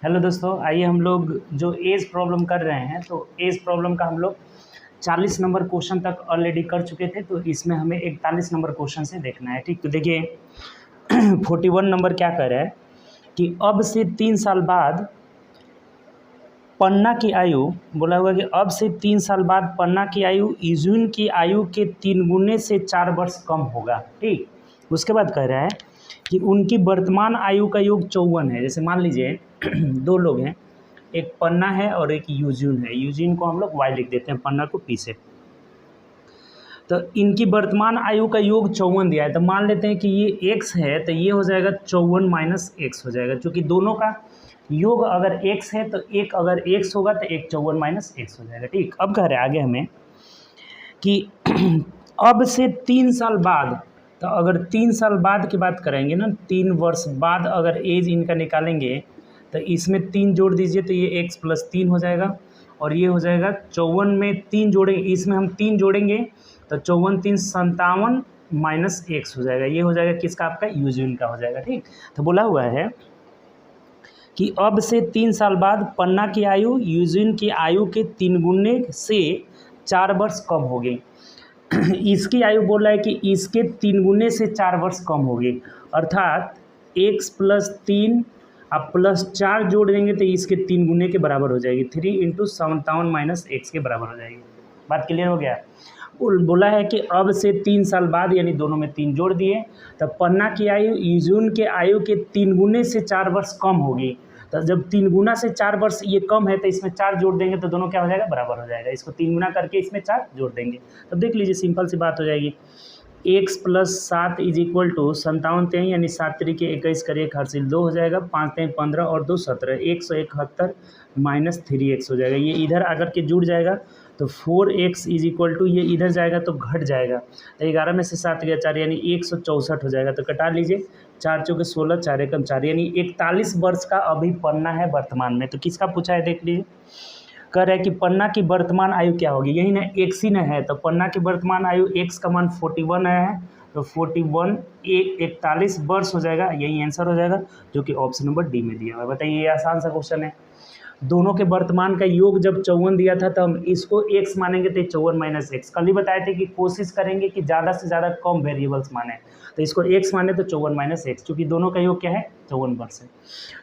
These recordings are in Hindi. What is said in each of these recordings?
हेलो दोस्तों, आइए हम लोग जो एज प्रॉब्लम कर रहे हैं तो एज प्रॉब्लम का हम लोग 40 नंबर क्वेश्चन तक ऑलरेडी कर चुके थे। तो इसमें हमें 41 नंबर क्वेश्चन से देखना है। ठीक, तो देखिए 41 नंबर क्या कर रहा है कि अब से 3 साल बाद पन्ना की आयु, बोला हुआ कि अब से 3 साल बाद पन्ना की आयु यूजुन की आयु के 3 गुने से 4 वर्ष कम होगा। ठीक, उसके बाद कह रहा है कि उनकी वर्तमान आयु का योग 54 है। जैसे मान लीजिए दो लोग हैं, एक पन्ना है और एक यूजिन है। यूजिन को हम लोग वाई लिख देते हैं, पन्ना को पी से। तो इनकी वर्तमान आयु का योग 54 दिया है, तो मान लेते हैं कि ये एक्स है, तो ये हो जाएगा 54 माइनस एक्स हो जाएगा, क्योंकि दोनों का योग अगर एक्स है तो एक अगर एक्स होगा तो एक 54 माइनस एक्स हो जाएगा। ठीक, अब कह रहे हैं आगे हमें कि अब से 3 साल बाद, तो अगर 3 साल बाद की बात करेंगे ना, 3 वर्ष बाद अगर एज इनका निकालेंगे तो इसमें 3 जोड़ दीजिए तो ये x प्लस 3 हो जाएगा, और ये हो जाएगा 54 में 3 जोड़ेंगे, इसमें हम 3 जोड़ेंगे तो 54 3 57 माइनस एक्स हो जाएगा। ये हो जाएगा किसका, आपका यूजिन का हो जाएगा। ठीक, तो बोला हुआ है कि अब से 3 साल बाद पन्ना की आयु यूजिन की आयु के 3 गुने से 4 वर्ष कम होगी। इसकी आयु बोल रहा है कि इसके 3 गुने से 4 वर्ष कम होगी, अर्थात x प्लस 3 आप प्लस 4 जोड़ देंगे तो इसके 3 गुने के बराबर हो जाएगी। 3 इंटू 57 माइनस एक्स के बराबर हो जाएगी। बात क्लियर हो गया। बोला है कि अब से 3 साल बाद, यानी दोनों में 3 जोड़ दिए, तो पन्ना की आयु यूजुन के आयु के 3 गुने से 4 वर्ष कम होगी। तो जब 3 गुना से 4 वर्ष ये कम है तो इसमें 4 जोड़ देंगे तो दोनों क्या हो जाएगा, बराबर हो जाएगा। इसको 3 गुना करके इसमें 4 जोड़ देंगे, तब देख लीजिए सिंपल सी बात हो जाएगी। x plus 7 is equal to 57 3 यानी 7 तरीके 21 करे 1 हासिल 2 हो जाएगा, 5 3 15 और 2 17, 171 माइनस 3x हो जाएगा। ये इधर आकर के जुड़ जाएगा तो 4x इज इक्वल टू, ये इधर जाएगा तो घट जाएगा, तो 11 में से 7 गया 4 यानी 164 हो जाएगा। तो कटा लीजिए, 4 चौके 16, 4 एकम 4 यानी 41 वर्ष का अभी पन्ना है वर्तमान में। तो किसका पूछा है देख लीजिए, कह रहा है कि पन्ना की वर्तमान आयु क्या होगी, यही ना एक्स ही ना है, तो पन्ना की वर्तमान आयु एक्स का मान 41 है, तो 41 41 वर्ष हो जाएगा, यही आंसर हो जाएगा, जो कि ऑप्शन नंबर डी में दिया हुआ है। बताइए, ये आसान सा क्वेश्चन है। दोनों के वर्तमान का योग जब 54 दिया था तो हम इसको x मानेंगे तो 54 माइनस एक्स। कल ही बताए थे कि कोशिश करेंगे कि ज़्यादा से ज़्यादा कम वेरिएबल्स माने, तो इसको x माने तो 54 माइनस एक्स, क्योंकि दोनों का योग क्या है, 54 वर्ष है।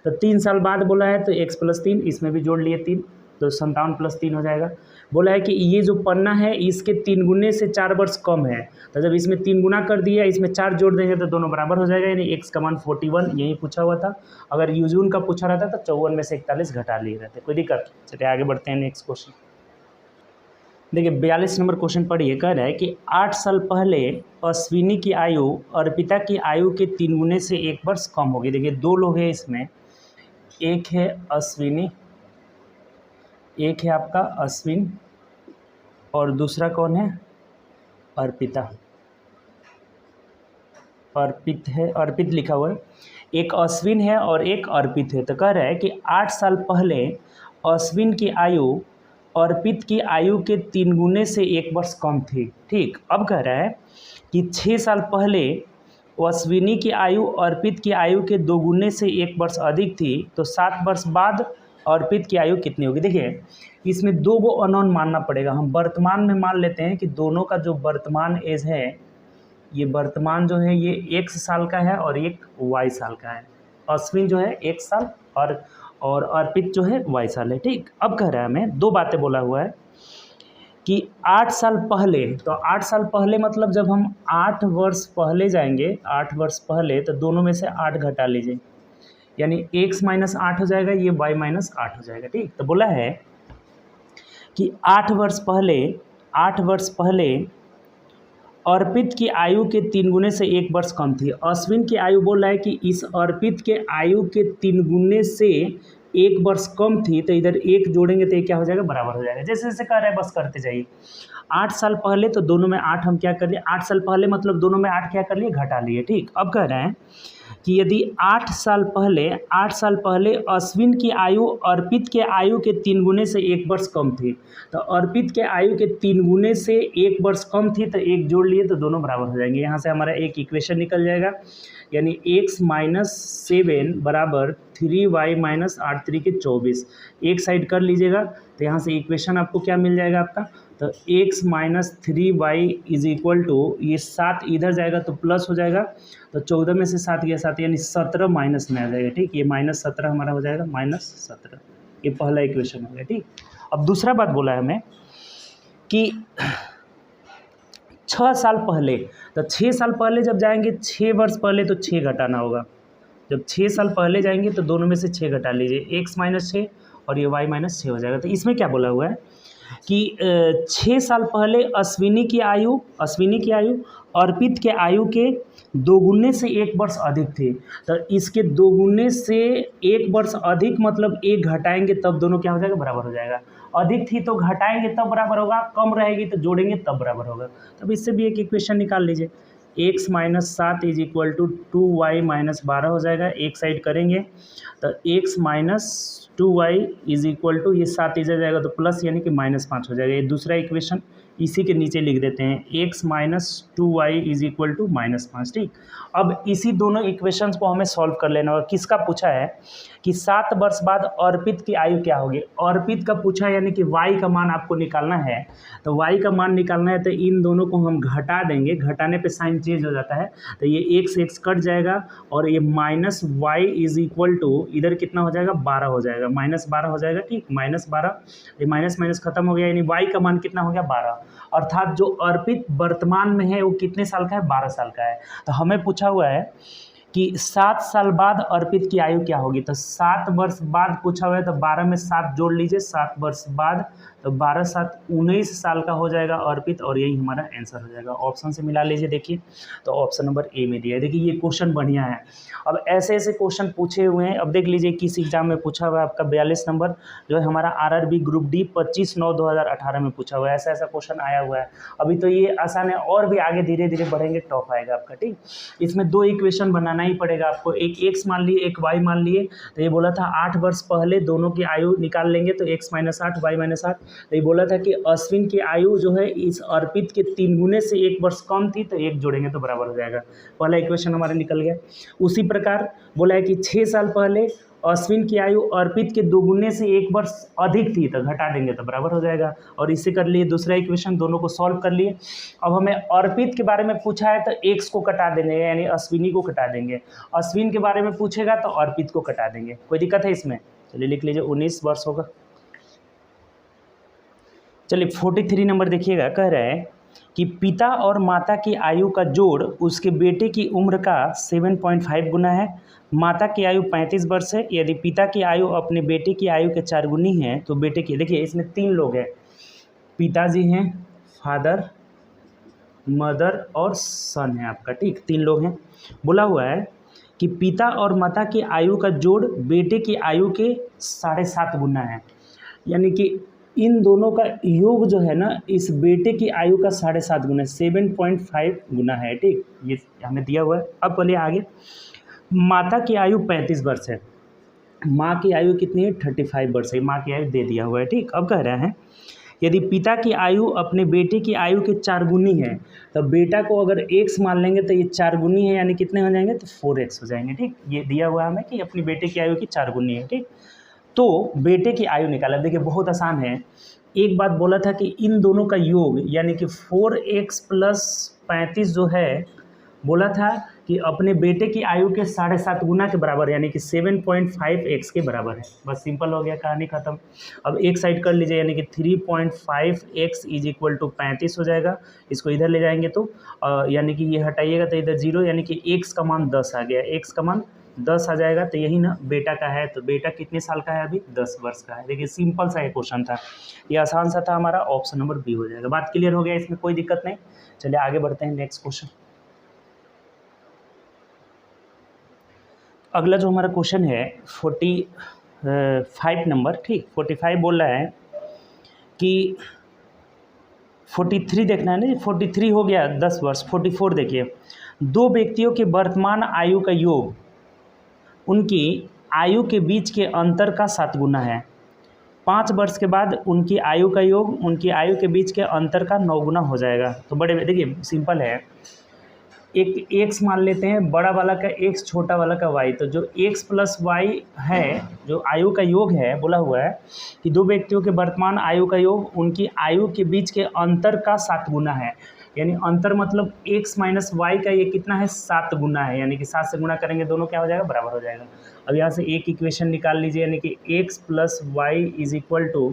तो 3 साल बाद बोला है तो x प्लस 3, इसमें भी जोड़ लिए 3, तो 57 प्लस 3 हो जाएगा। बोला है कि ये जो पन्ना है इसके 3 गुने से 4 वर्ष कम है, तो जब इसमें 3 गुना कर दिया, इसमें 4 जोड़ देंगे तो दोनों बराबर हो जाएगा, यानी x का मान 41, यही पूछा हुआ था। अगर यूजुन का पूछा रहता तो 54 में से 41 घटा लिए रहते, कोई दिक्कत। चलिए आगे बढ़ते हैं नेक्स्ट क्वेश्चन। देखिए 42 नंबर क्वेश्चन पढ़िए, कह रहा है कि 8 साल पहले अश्विनी की आयु अर्पिता की आयु के 3 गुने से 1 वर्ष कम होगी। देखिए 2 लोग हैं इसमें, एक है अश्विनी, एक है आपका अश्विन, और दूसरा कौन है, अर्पिता। अर्पित है, अर्पित लिखा हुआ है, एक अश्विन है और एक अर्पित है। तो कह रहा है कि 8 साल पहले अश्विन की आयु अर्पित की आयु के 3 गुने से 1 वर्ष कम थी। ठीक, अब कह रहा है कि 6 साल पहले अश्विनी की आयु अर्पित की आयु के 2 गुने से 1 वर्ष अधिक थी, तो 7 वर्ष बाद अर्पित की आयु कितनी होगी। देखिए इसमें 2 गो अननोन मानना पड़ेगा। हम वर्तमान में मान लेते हैं कि दोनों का जो वर्तमान एज है, ये वर्तमान जो है ये 1 साल का है और एक y साल का है। अश्विन जो है 1 साल और अर्पित जो है y साल है। ठीक, अब कह रहा है हमें 2 बातें बोला हुआ है कि 8 साल पहले, तो 8 साल पहले मतलब जब हम 8 वर्ष पहले जाएंगे, 8 वर्ष पहले, तो दोनों में से 8 घटा लीजिए, यानी x माइनस 8 हो जाएगा, ये y माइनस 8 हो जाएगा। ठीक, तो बोला है कि 8 वर्ष पहले अर्पित की आयु के 3 गुने से 1 वर्ष कम थी। अश्विन की आयु बोल रहा है कि इस अर्पित के आयु के 3 गुने से 1 वर्ष कम थी, तो इधर 1 जोड़ेंगे तो ये क्या हो जाएगा, बराबर हो जाएगा। जैसे जैसे कर रहे हैं बस करते जाइए। 8 साल पहले तो दोनों में 8 हम क्या कर लिए, 8 साल पहले मतलब दोनों में 8 क्या कर लिए, घटा लिए। ठीक, अब कह रहे हैं कि यदि 8 साल पहले अश्विन की आयु अर्पित के आयु के 3 गुने से 1 वर्ष कम थी, तो अर्पित के आयु के 3 गुने से 1 वर्ष कम थी, तो एक जोड़ लिए तो दोनों बराबर हो जाएंगे। यहाँ से हमारा एक इक्वेशन निकल जाएगा, यानी x माइनस 7 बराबर 3y माइनस 8 3 के 24। एक साइड कर लीजिएगा तो यहाँ से इक्वेशन आपको क्या मिल जाएगा आपका, तो x minus 3y is equal to, ये 7 इधर जाएगा तो प्लस हो जाएगा, तो 14 में से 7 गया 7, यानी 17 माइनस में आ जाएगा। ठीक, ये माइनस 17 हमारा हो जाएगा, माइनस 17, ये पहला इक्वेशन हो गया। ठीक, अब दूसरा बात बोला है हमें कि 6 साल पहले, तो 6 साल पहले जब जाएंगे 6 वर्ष पहले तो 6 घटाना होगा। जब 6 साल पहले जाएंगे तो दोनों में से 6 घटा लीजिए, x माइनस 6 और ये y माइनस 6 हो जाएगा। तो इसमें क्या बोला हुआ है कि 6 साल पहले अश्विनी की आयु अर्पित के आयु के 2 गुने से 1 वर्ष अधिक थी, तो इसके 2 गुने से 1 वर्ष अधिक मतलब 1 घटाएंगे तब दोनों क्या हो जाएगा, बराबर हो जाएगा। अधिक थी तो घटाएंगे तब बराबर होगा, कम रहेगी तो जोड़ेंगे तब बराबर होगा। तब इससे भी एक इक्वेशन निकाल लीजिए, x minus 7 is equal to 2y minus 12 हो जाएगा। एक साइड करेंगे तो x minus 2y is equal to, ये 7 इधर जाएगा तो प्लस यानी कि माइनस 5 हो जाएगा। ये दूसरा इक्वेशन इसी के नीचे लिख देते हैं, x minus 2y is equal to minus 5। ठीक, अब इसी दोनों इक्वेशंस को हमें सॉल्व कर लेना होगा। किसका पूछा है कि 7 वर्ष बाद अर्पित की आयु क्या होगी, अर्पित का पूछा है, यानी कि y का मान आपको निकालना है। तो y का मान निकालना है तो इन दोनों को हम घटा देंगे, घटाने पे साइन चेंज हो जाता है, तो ये x कट जाएगा और ये minus y is equal to, इधर कितना हो जाएगा, 12 हो जाएगा, माइनस 12 हो जाएगा। ठीक, माइनस 12, ये माइनस माइनस खत्म हो गया, यानी y का मान कितना हो गया, 12। अर्थात जो अर्पित वर्तमान में है वो कितने साल का है, 12 साल का है। तो हमें पूछा हुआ है कि 7 साल बाद अर्पित की आयु क्या होगी, तो 7 वर्ष बाद पूछा हुआ है, तो 12 में 7 जोड़ लीजिए, 7 वर्ष बाद, तो 12 7 19 साल का हो जाएगा अर्पित, और यही हमारा आंसर हो जाएगा। ऑप्शन से मिला लीजिए, देखिए तो ऑप्शन नंबर ए में दिया है। देखिए ये क्वेश्चन बढ़िया है। अब ऐसे ऐसे क्वेश्चन पूछे हुए हैं। अब देख लीजिए किस एग्जाम में पूछा हुआ है, आपका 42 नंबर जो है हमारा RRB ग्रुप डी 25/9/2018 में पूछा हुआ है। ऐसा ऐसा क्वेश्चन आया हुआ है। अभी तो ये आसान है, और भी आगे धीरे धीरे बढ़ेंगे टॉप आएगा आपका। ठीक, इसमें 2 इक्वेशन बनाना ही पड़ेगा आपको, एक x मान लिए, एक y मान लिए। तो ये बोला था 8 वर्ष पहले दोनों की आयु निकाल लेंगे, तो x माइनस 8 y माइनस 8। तो ये बोला था कि अश्विन की आयु जो है इस अर्पित के 3 गुने से 1 वर्ष कम थी, तो 1 जोड़ेंगे तो बराबर हो जाएगा। पहला इक्वेशन हमारा निकल गया। उसी प्रकार बोला है कि 6 साल पहले अश्विन की आयु अर्पित के 2 गुने से 1 वर्ष अधिक थी, तो घटा देंगे तो बराबर हो जाएगा। और इससे कर लिए दूसरा इक्वेशन, दोनों को सॉल्व कर लिए। अब हमें अर्पित के बारे में पूछा है तो x को कटा देंगे, यानी अश्विनी को कटा देंगे। अश्विन के बारे में पूछेगा तो अर्पित को कटा देंगे। कोई दिक्कत है इसमें? चलिए लिख लीजिए, 19 वर्ष होगा। चलिए 43 नंबर देखिएगा, कह रहे हैं कि पिता और माता की आयु का जोड़ उसके बेटे की उम्र का 7.5 गुना है। माता की आयु 35 वर्ष है। यदि पिता की आयु अपने बेटे की आयु के 4 गुनी है तो बेटे की, देखिए इसमें 3 लोग हैं, पिताजी हैं, फादर, मदर और सन है आपका। ठीक, 3 लोग हैं। बोला हुआ है कि पिता और माता की आयु का जोड़ बेटे की आयु के 7.5 गुना है, यानी कि इन दोनों का योग जो है ना, इस बेटे की आयु का 7.5 गुना, 7.5 गुना है। ठीक, ये हमें दिया हुआ है। अब बोलिए आगे, माता की आयु 35 वर्ष है, माँ की आयु कितनी है, 35 वर्ष है। माँ की आयु दे दिया हुआ है। ठीक, अब कह रहे हैं यदि पिता की आयु अपने बेटे की आयु के 4 गुनी है, तो बेटा को अगर x मान लेंगे तो ये 4 गुनी है, यानी कितने हो जाएंगे, तो 4x हो जाएंगे। ठीक, ये दिया हुआ है हमें कि अपनी बेटे की आयु की 4 गुनी है। ठीक, तो बेटे की आयु निकाला। देखिए बहुत आसान है। एक बात बोला था कि इन दोनों का योग, यानी कि 4x प्लस 35 जो है, बोला था कि अपने बेटे की आयु के 7.5 गुना के बराबर, यानी कि 7.5x के बराबर है। बस सिंपल हो गया, कहानी खत्म। अब एक साइड कर लीजिए, यानी कि 3.5x इज इक्वल टू 35 हो जाएगा। इसको इधर ले जाएंगे तो यानी कि ये हटाइएगा तो इधर 0, यानी कि x का मान 10 आ गया। x का मान 10 आ जाएगा, तो यही ना बेटा का है। तो बेटा कितने साल का है अभी, 10 वर्ष का है। देखिए सिंपल सा एक क्वेश्चन था, ये आसान सा था हमारा। ऑप्शन नंबर बी हो जाएगा। बात क्लियर हो गया, इसमें कोई दिक्कत नहीं। चलिए आगे बढ़ते हैं, नेक्स्ट क्वेश्चन। अगला जो हमारा क्वेश्चन है 45 नंबर। ठीक, 45 बोल रहा है कि 43 देखना है ना जी, 43 हो गया 10 वर्ष। 44 देखिए, 2 व्यक्तियों के वर्तमान आयु का योग उनकी आयु के बीच के अंतर का 7 गुना है। 5 वर्ष के बाद उनकी आयु का योग उनकी आयु के बीच के अंतर का 9 गुना हो जाएगा। तो बड़े देखिए सिंपल है, एक x मान लेते हैं, बड़ा वाला का x, छोटा वाला का y। तो जो x प्लस वाई है, जो आयु का योग है, बोला हुआ है कि दो व्यक्तियों के वर्तमान आयु का योग उनकी आयु के बीच के अंतर का 7 गुना है। यानी अंतर मतलब x माइनस वाई का ये कितना है, 7 गुना है। यानी कि 7 से गुना करेंगे दोनों क्या हो जाएगा, बराबर हो जाएगा। अब यहाँ से एक इक्वेशन निकाल लीजिए, यानी कि x plus y is equal to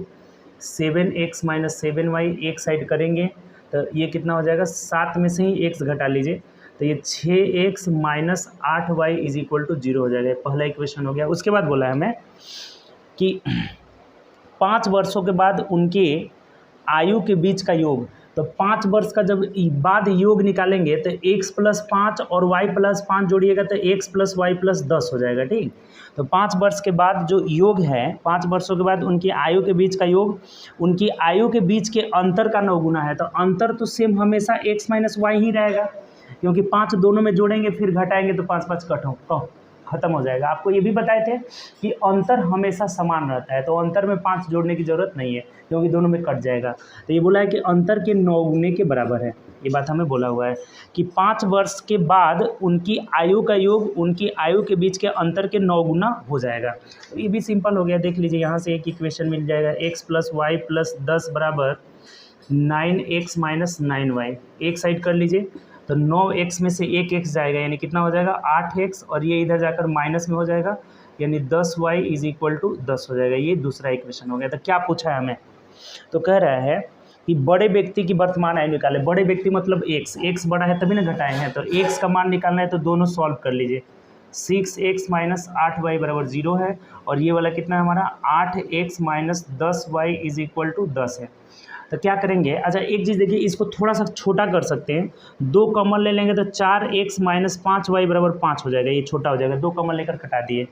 7x minus 7y। एक साइड करेंगे तो ये कितना हो जाएगा, 7 में से ही x घटा लीजिए तो ये 6x minus 8y is equal to 0 हो जाएगा। पहला इक्वेशन हो गया। उसके बाद बोला है हमें कि 5 वर्षों के बाद उनके आयु के बीच का योग। तो 5 वर्ष का जब बाद योग निकालेंगे तो x प्लस 5 और y प्लस 5 जोड़िएगा तो x प्लस वाई प्लस 10 हो जाएगा। ठीक, तो 5 वर्ष के बाद जो योग है, 5 वर्षों के बाद उनकी आयु के बीच का योग उनकी आयु के बीच के अंतर का 9 गुना है। तो अंतर तो सेम हमेशा x माइनस वाई ही रहेगा, क्योंकि 5 दोनों में जोड़ेंगे फिर घटाएंगे तो 5 5 खत्म हो जाएगा। आपको ये भी बताए थे कि अंतर हमेशा समान रहता है, तो अंतर में 5 जोड़ने की ज़रूरत नहीं है क्योंकि दोनों में कट जाएगा। तो ये बोला है कि अंतर के 9 गुने के बराबर है। ये बात हमें बोला हुआ है कि 5 वर्ष के बाद उनकी आयु का योग उनकी आयु के बीच के अंतर के 9 गुना हो जाएगा। तो ये भी सिंपल हो गया। देख लीजिए, यहाँ से एक इक्वेशन मिल जाएगा, x प्लस वाई प्लस 10 बराबर 9x माइनस 9y। एक साइड कर लीजिए तो 9x में से एक x जाएगा, यानी कितना हो जाएगा, 8x, और ये इधर जाकर माइनस में हो जाएगा, यानी 10y इज इक्वल टू 10 हो जाएगा। ये दूसरा इक्वेशन हो गया। तो क्या पूछा है हमें, तो कह रहा है कि बड़े व्यक्ति की वर्तमान आयु निकाले। बड़े व्यक्ति मतलब x बड़ा है तभी ना घटाए हैं, तो x का मान निकालना है तो दोनों सॉल्व कर लीजिए। 6x माइनस 8y बराबर 0 है, और ये वाला कितना है हमारा, 8x minus 10y is equal to 10 है। तो क्या करेंगे, अच्छा एक चीज़ देखिए, इसको थोड़ा सा छोटा कर सकते हैं, 2 कॉमन ले लेंगे तो 4x माइनस 5y बराबर 5 हो जाएगा। ये छोटा हो जाएगा, 2 कॉमन लेकर कटा दिए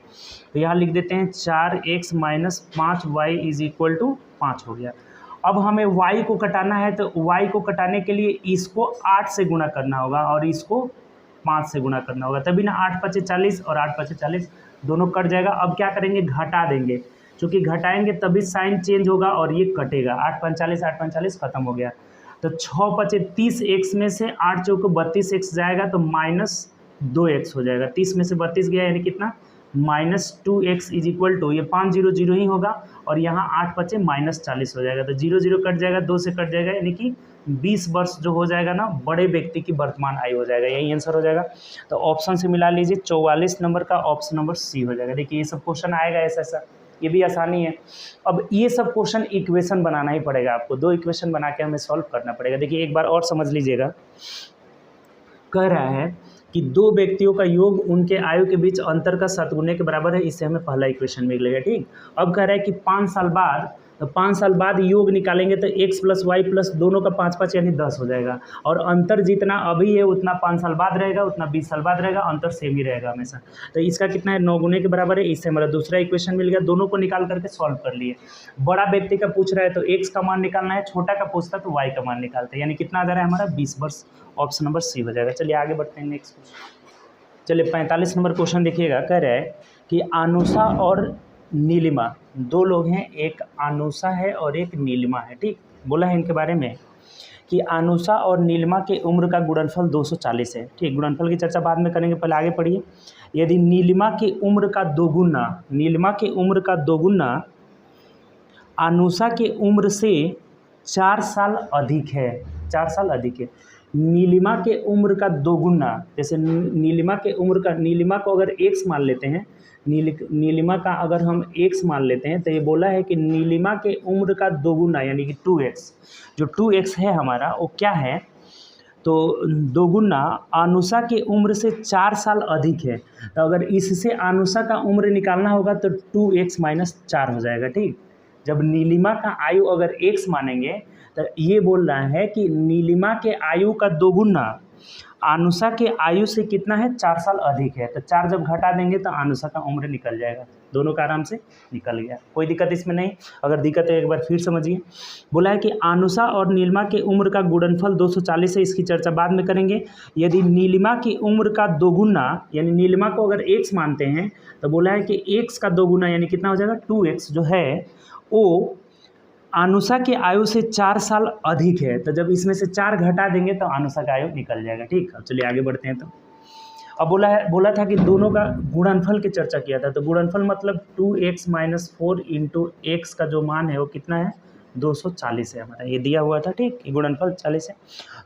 तो यहाँ लिख देते हैं 4x minus 5y is equal to 5 हो गया। अब हमें y को कटाना है, तो y को कटाने के लिए इसको 8 से गुणा करना होगा और इसको 5 से गुणा करना होगा, तभी ना 8 5 40 और 8 5 40 दोनों कट जाएगा। अब क्या करेंगे, घटा देंगे, चूँकि घटाएंगे तभी साइन चेंज होगा और ये कटेगा। 8 45 खत्म हो गया। तो 6 5 30 x में से 8 चौक 32 x जाएगा तो माइनस 2x हो जाएगा। 30 में से 32 गया, यानी कितना, minus 2x is equal to, ये 5 0 0 ही होगा और यहाँ 8 5 माइनस 40 हो जाएगा। तो 0 0 कट जाएगा, 2 से कट जाएगा, यानी कि 20 वर्ष जो हो जाएगा ना, बड़े व्यक्ति की वर्तमान आयु हो जाएगा। यही आंसर हो जाएगा। तो ऑप्शन से मिला लीजिए, 44 नंबर का ऑप्शन नंबर सी हो जाएगा। देखिए ये सब क्वेश्चन आएगा ऐसा ऐसा, ये भी आसानी है। अब ये सब क्वेश्चन इक्वेशन बनाना ही पड़ेगा आपको, 2 इक्वेशन बना के हमें सॉल्व करना पड़ेगा। देखिए एक बार और समझ लीजिएगा, कह रहा है कि 2 व्यक्तियों का योग उनके आयु के बीच अंतर का 7 गुने के बराबर है। इससे हमें पहला इक्वेशन मिलेगा। ठीक, अब कह रहा है कि 5 साल बाद, तो 5 साल बाद योग निकालेंगे तो x प्लस वाई प्लस दोनों का 5 5 यानी 10 हो जाएगा, और अंतर जितना अभी है उतना 5 साल बाद रहेगा, उतना 20 साल बाद रहेगा, अंतर सेम ही रहेगा हमेशा। तो इसका कितना है, 9 गुने के बराबर है। इससे हमारा दूसरा इक्वेशन मिल गया। दोनों को निकाल करके सॉल्व कर लिए। बड़ा व्यक्ति का पूछ रहा है तो x का मान निकालना है, छोटा का पूछता है तो y का मान निकालते हैं, यानी कितना आ जा रहा है हमारा, 20 वर्ष। ऑप्शन नंबर सी हो जाएगा। चलिए आगे बढ़ते हैं नेक्स्ट क्वेश्चन। चलिए 45 नंबर क्वेश्चन देखिएगा, कह रहा है कि अनुषा और नीलिमा 2 लोग हैं, एक अनुषा है और एक नीलिमा है। ठीक, बोला है इनके बारे में कि अनुषा और नीलिमा के उम्र का गुणनफल 240 है। ठीक, गुणनफल की चर्चा बाद में करेंगे, पहले आगे पढ़िए। यदि नीलिमा की उम्र का दोगुना, नीलिमा की उम्र का दोगुना अनुषा के उम्र से 4 साल अधिक है, 4 साल अधिक है। नीलिमा के उम्र का दोगुना, जैसे नीलिमा के उम्र का, नीलिमा को अगर x मान लेते हैं, नीलिमा का अगर हम x मान लेते हैं तो ये बोला है कि नीलिमा के उम्र का दोगुना यानी कि 2x, जो 2x है हमारा वो क्या है, तो दोगुना अनुषा के उम्र से 4 साल अधिक है। तो अगर इससे अनुषा का उम्र निकालना होगा तो 2x माइनस 4 हो जाएगा। ठीक, जब नीलिमा का आयु अगर x मानेंगे तो ये बोल रहा है कि नीलिमा के आयु का दोगुना अनुषा के आयु से कितना है, 4 साल अधिक है। तो 4 जब घटा देंगे तो अनुषा का उम्र निकल जाएगा। दोनों का आराम से निकल गया, कोई दिक्कत इसमें नहीं। अगर दिक्कत है एक बार फिर समझिए। बोला है कि आनुषा और नीलिमा की उम्र का गुणनफल 240 है, इसकी चर्चा बाद में करेंगे। यदि नीलिमा की उम्र का दोगुना, यानी नीलिमा को अगर x मानते हैं तो बोला है कि x का दोगुना यानी कितना हो जाएगा 2x जो है वो आनुषा की आयु से 4 साल अधिक है। तो जब इसमें से 4 घटा देंगे तो आनुषा का आयु निकल जाएगा। ठीक, अब चलिए आगे बढ़ते हैं। तो अब बोला था कि दोनों का गुणनफल की चर्चा किया था। तो गुणनफल मतलब 2x - 4 इंटू एक्स का जो मान है वो कितना है 240 है हमारा, ये दिया हुआ था। ठीक, गुणनफल 40 है।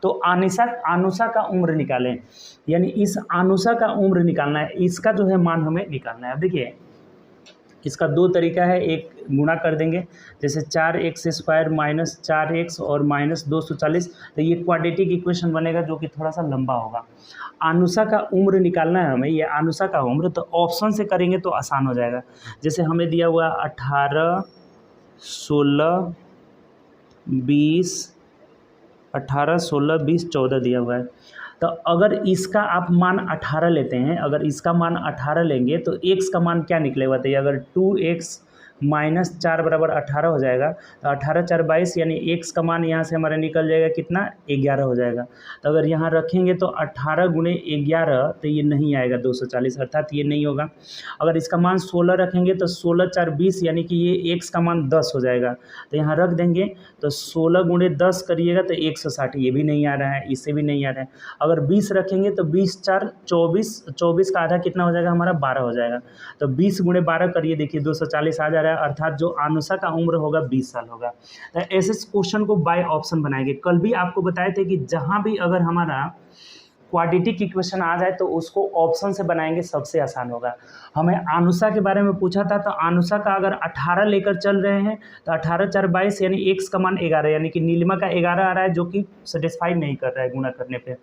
तो आनुषा का उम्र निकालें, यानी इस आनुषा का उम्र निकालना है, इसका जो है मान हमें निकालना है। अब देखिए इसका दो तरीका है, एक गुणा कर देंगे जैसे 4x² माइनस 4x और माइनस 240, तो ये क्वाड्रेटिक इक्वेशन बनेगा जो कि थोड़ा सा लंबा होगा। आनुषा का उम्र निकालना है हमें, ये आनुषा का उम्र, तो ऑप्शन से करेंगे तो आसान हो जाएगा। जैसे हमें दिया हुआ 18, 16, 20, 18, 16, 20, 14 दिया हुआ है। तो अगर इसका आप मान 18 लेते हैं, अगर इसका मान 18 लेंगे तो x का मान क्या निकलेगा, तो अगर 2x - 4 बराबर 18 हो जाएगा, तो 18 4 22, यानी x का मान यहाँ से हमारा निकल जाएगा कितना 11 हो जाएगा। तो अगर यहाँ रखेंगे तो 18 गुणे 11, तो ये नहीं आएगा 240, अर्थात ये नहीं होगा। अगर इसका मान 16 रखेंगे तो 16 4 20, यानी कि ये x का मान 10 हो जाएगा। तो यहाँ रख देंगे तो 16 गुणे 10 करिएगा तो 160, ये भी नहीं आ रहा है, इससे भी नहीं आ रहा है। अगर 20 रखेंगे तो 20 4 24, 24 का आधा कितना हो जाएगा हमारा 12 हो जाएगा। तो 20 गुणे 12 करिए, देखिए 240 आ जा रहा है, अर्थात जो आनुषा का उम्र होगा 20 साल होगा। तो ऐसे क्वेश्चन को बाय ऑप्शन बनाएंगे। कल भी आपको बताए थे कि जहां भी अगर हमारा क्वाड्रेटिक इक्वेशन आ जाए तो उसको ऑप्शन से बनाएंगे, सबसे आसान होगा। हमें आनुषा के बारे में पूछा था, तो आनुषा का अगर 18 लेकर चल रहे हैं तो 18 4 22, यानी x का मान 11, यानी कि नीलिमा का 11 आ रहा है जो कि सेटिस्फाई नहीं कर रहा है गुणा करने पे।